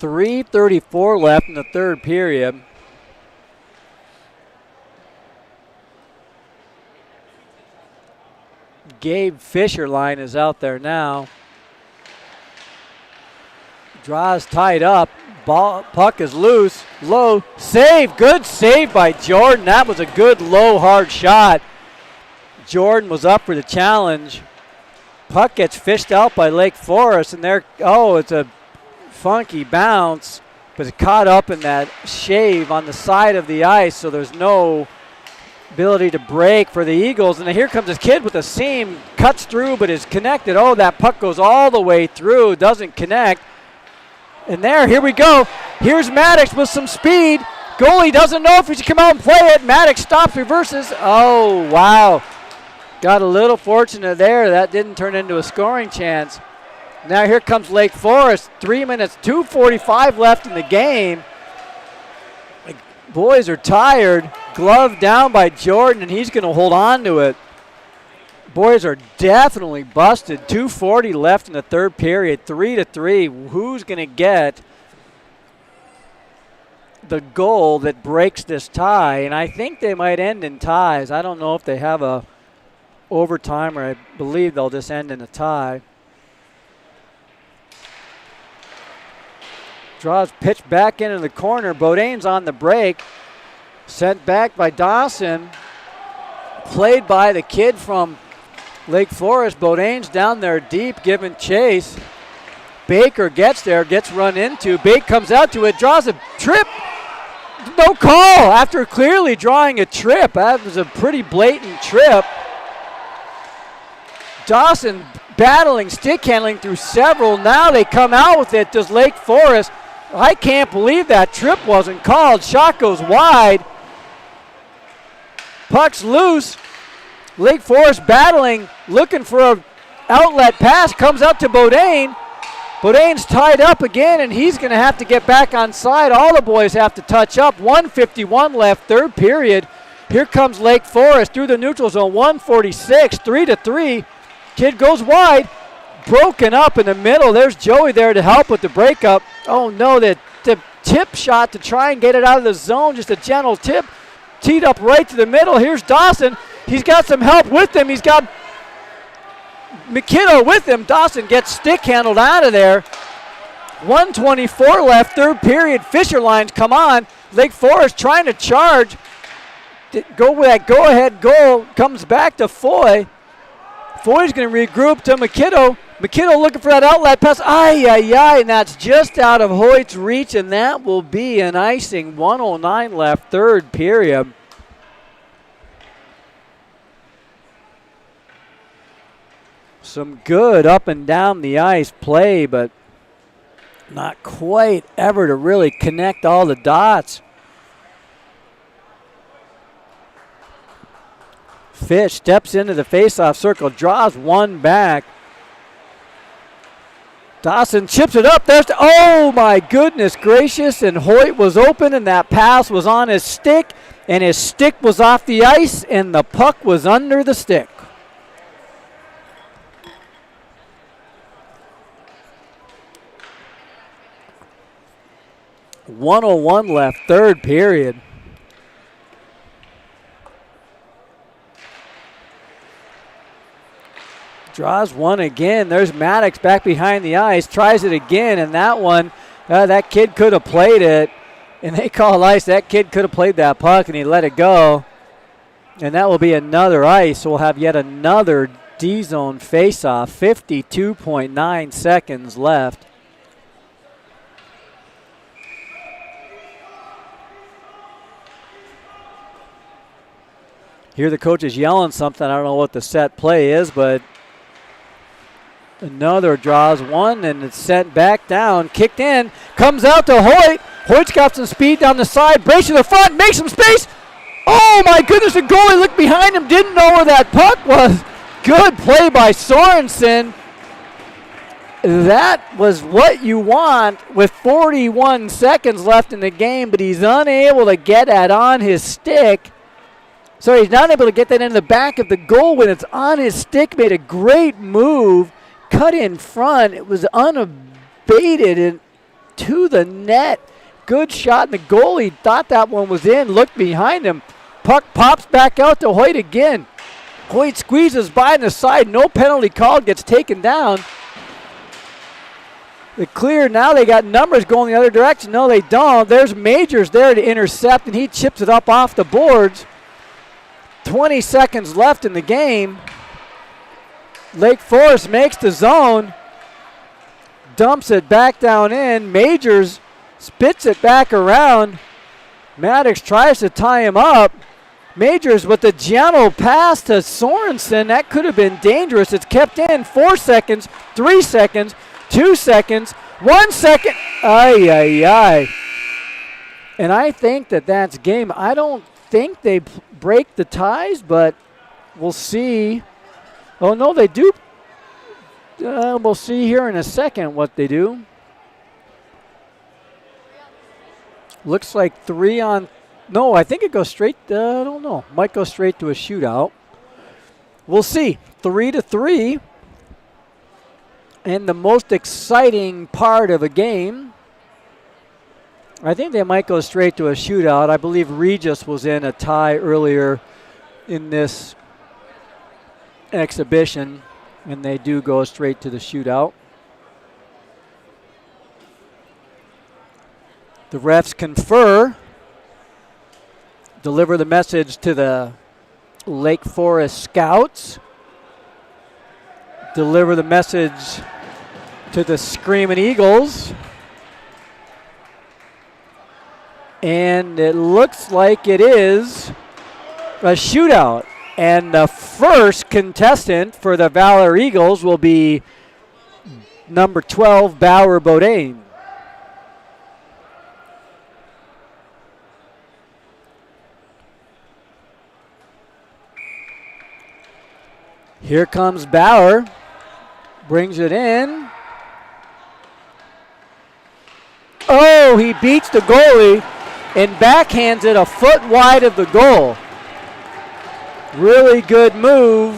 .334 left in the third period. Gabe Fisher line is out there now. Draws tied up. Puck is loose, low, save, good save by Jordan. That was a good low hard shot. Jordan was up for the challenge. Puck gets fished out by Lake Forest, and it's a funky bounce, but it's caught up in that shave on the side of the ice, so there's no ability to break for the Eagles. And here comes this kid with a seam, cuts through but is connected. Oh, that puck goes all the way through, doesn't connect. And here we go. Here's Maddox with some speed. Goalie doesn't know if he should come out and play it. Maddox stops, reverses. Oh, wow. Got a little fortunate there. That didn't turn into a scoring chance. Now here comes Lake Forest. 3 minutes, 2:45 left in the game. The boys are tired. Glove down by Jordan, and he's going to hold on to it. Boys are definitely busted. 2:40 left in the third period. 3-3. Who's going to get the goal that breaks this tie? And I think they might end in ties. I don't know if they have a overtime, or I believe they'll just end in a tie. Draws pitch back into the corner. Beaudain's on the break. Sent back by Dawson. Played by the kid from Lake Forest. Beaudain's down there deep, giving chase. Baker gets there, gets run into. Bake comes out to it, draws a trip. No call after clearly drawing a trip. That was a pretty blatant trip. Dawson battling, stick handling through several. Now they come out with it. Does Lake Forest? I can't believe that trip wasn't called. Shot goes wide. Puck's loose. Lake Forest battling, looking for an outlet pass. Comes up to Beaudain. Beaudain's tied up again, and he's going to have to get back on side. All the boys have to touch up. 1:51 left, third period. Here comes Lake Forest through the neutral zone. 1:46, 3-3. Kid goes wide. Broken up in the middle. There's Joey there to help with the breakup. Oh, no, the tip shot to try and get it out of the zone. Just a gentle tip. Teed up right to the middle. Here's Dawson. He's got some help with him. He's got MacKinnon with him. Dawson gets stick handled out of there. 1:24 left, third period. Fisher lines come on. Lake Forest trying to charge. Go with that go-ahead goal. Comes back to Foy. Foy's going to regroup to MacKinnon. MacKinnon looking for that outlet pass. And that's just out of Hoyt's reach, and that will be an icing. 1:09 left, third period. Some good up and down the ice play, but not quite ever to really connect all the dots. Fish steps into the faceoff circle, draws one back. Dawson chips it up. Oh my goodness gracious, and Hoyt was open, and that pass was on his stick, and his stick was off the ice, and the puck was under the stick. .101 left, third period. Draws one again. There's Maddox back behind the ice. Tries it again, and that one, that kid could have played it. And they call ice. That kid could have played that puck, and he let it go. And that will be another ice. So we'll have yet another D-zone face-off. 52.9 seconds left. Here the coach is yelling something. I don't know what the set play is, but another draws one, and it's sent back down. Kicked in. Comes out to Hoyt. Hoyt's got some speed down the side. Brace to the front. Makes some space. Oh, my goodness. The goalie looked behind him. Didn't know where that puck was. Good play by Sorensen. That was what you want with 41 seconds left in the game, but he's unable to get that on his stick. So he's not able to get that in the back of the goal when it's on his stick. Made a great move. Cut in front. It was unabated and to the net. Good shot. And the goalie thought that one was in. Looked behind him. Puck pops back out to Hoyt again. Hoyt squeezes by on the side. No penalty called. Gets taken down. It cleared. Now they got numbers going the other direction. No, they don't. There's Majors there to intercept, and he chips it up off the boards. 20 seconds left in the game. Lake Forest makes the zone. Dumps it back down in. Majors spits it back around. Maddox tries to tie him up. Majors with the gentle pass to Sorensen. That could have been dangerous. It's kept in. 4 seconds, 3 seconds, 2 seconds, 1 second. Ay, ay, ay. And I think that's game. I don't think they break the ties, but we'll see. Oh, no, they do. We'll see here in a second what they do. Looks like 3 on. No, I think it goes straight. I don't know. Might go straight to a shootout. We'll see. 3-3. And the most exciting part of a game, I think they might go straight to a shootout. I believe Regis was in a tie earlier in this exhibition, and they do go straight to the shootout. The refs confer, deliver the message to the Lake Forest Scouts, deliver the message to the Screaming Eagles, and it looks like it is a shootout. And the first contestant for the Valor Eagles will be number 12, Bauer Bodine. Here comes Bauer, brings it in. Oh, he beats the goalie and backhands it a foot wide of the goal. Really good move,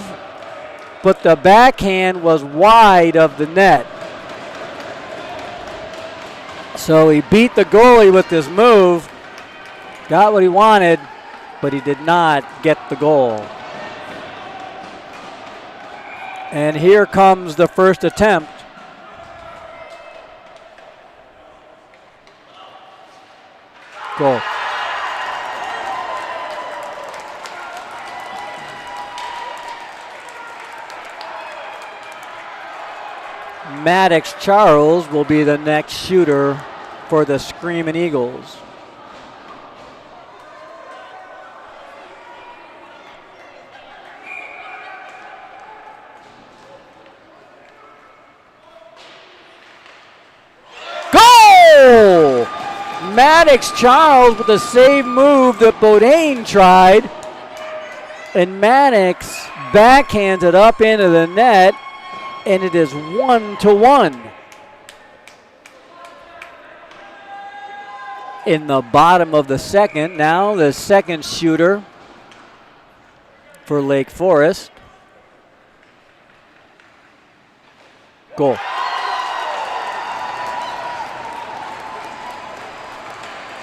but the backhand was wide of the net. So he beat the goalie with this move, got what he wanted, but he did not get the goal. And here comes the first attempt. Goal. Maddox Charles will be the next shooter for the Screaming Eagles. Goal! Maddox Charles with the save move that Bodine tried. And Maddox backhands it up into the net. And it is 1-1. In the bottom of the second, now the second shooter for Lake Forest. Goal.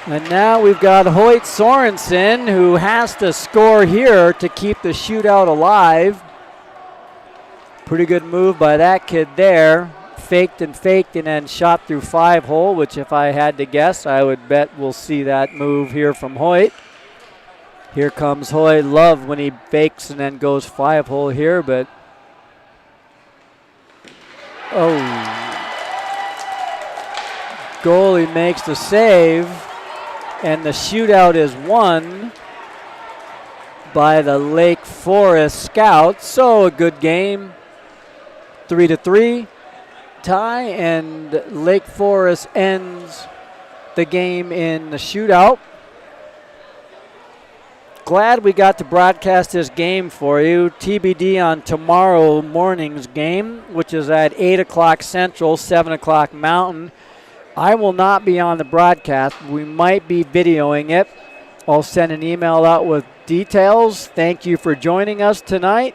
And now we've got Hoyt Sorensen, who has to score here to keep the shootout alive. Pretty good move by that kid there. Faked and then shot through 5-hole, which if I had to guess, I would bet we'll see that move here from Hoyt. Here comes Hoyt. Love when he fakes and then goes 5-hole here, but goalie makes the save, and the shootout is won by the Lake Forest Scouts. So a good game. 3-3 tie, and Lake Forest ends the game in the shootout. Glad we got to broadcast this game for you. TBD on tomorrow morning's game, which is at 8 o'clock Central, 7 o'clock Mountain. I will not be on the broadcast. We might be videoing it. I'll send an email out with details. Thank you for joining us tonight.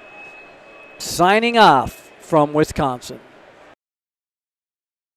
Signing off from Wisconsin.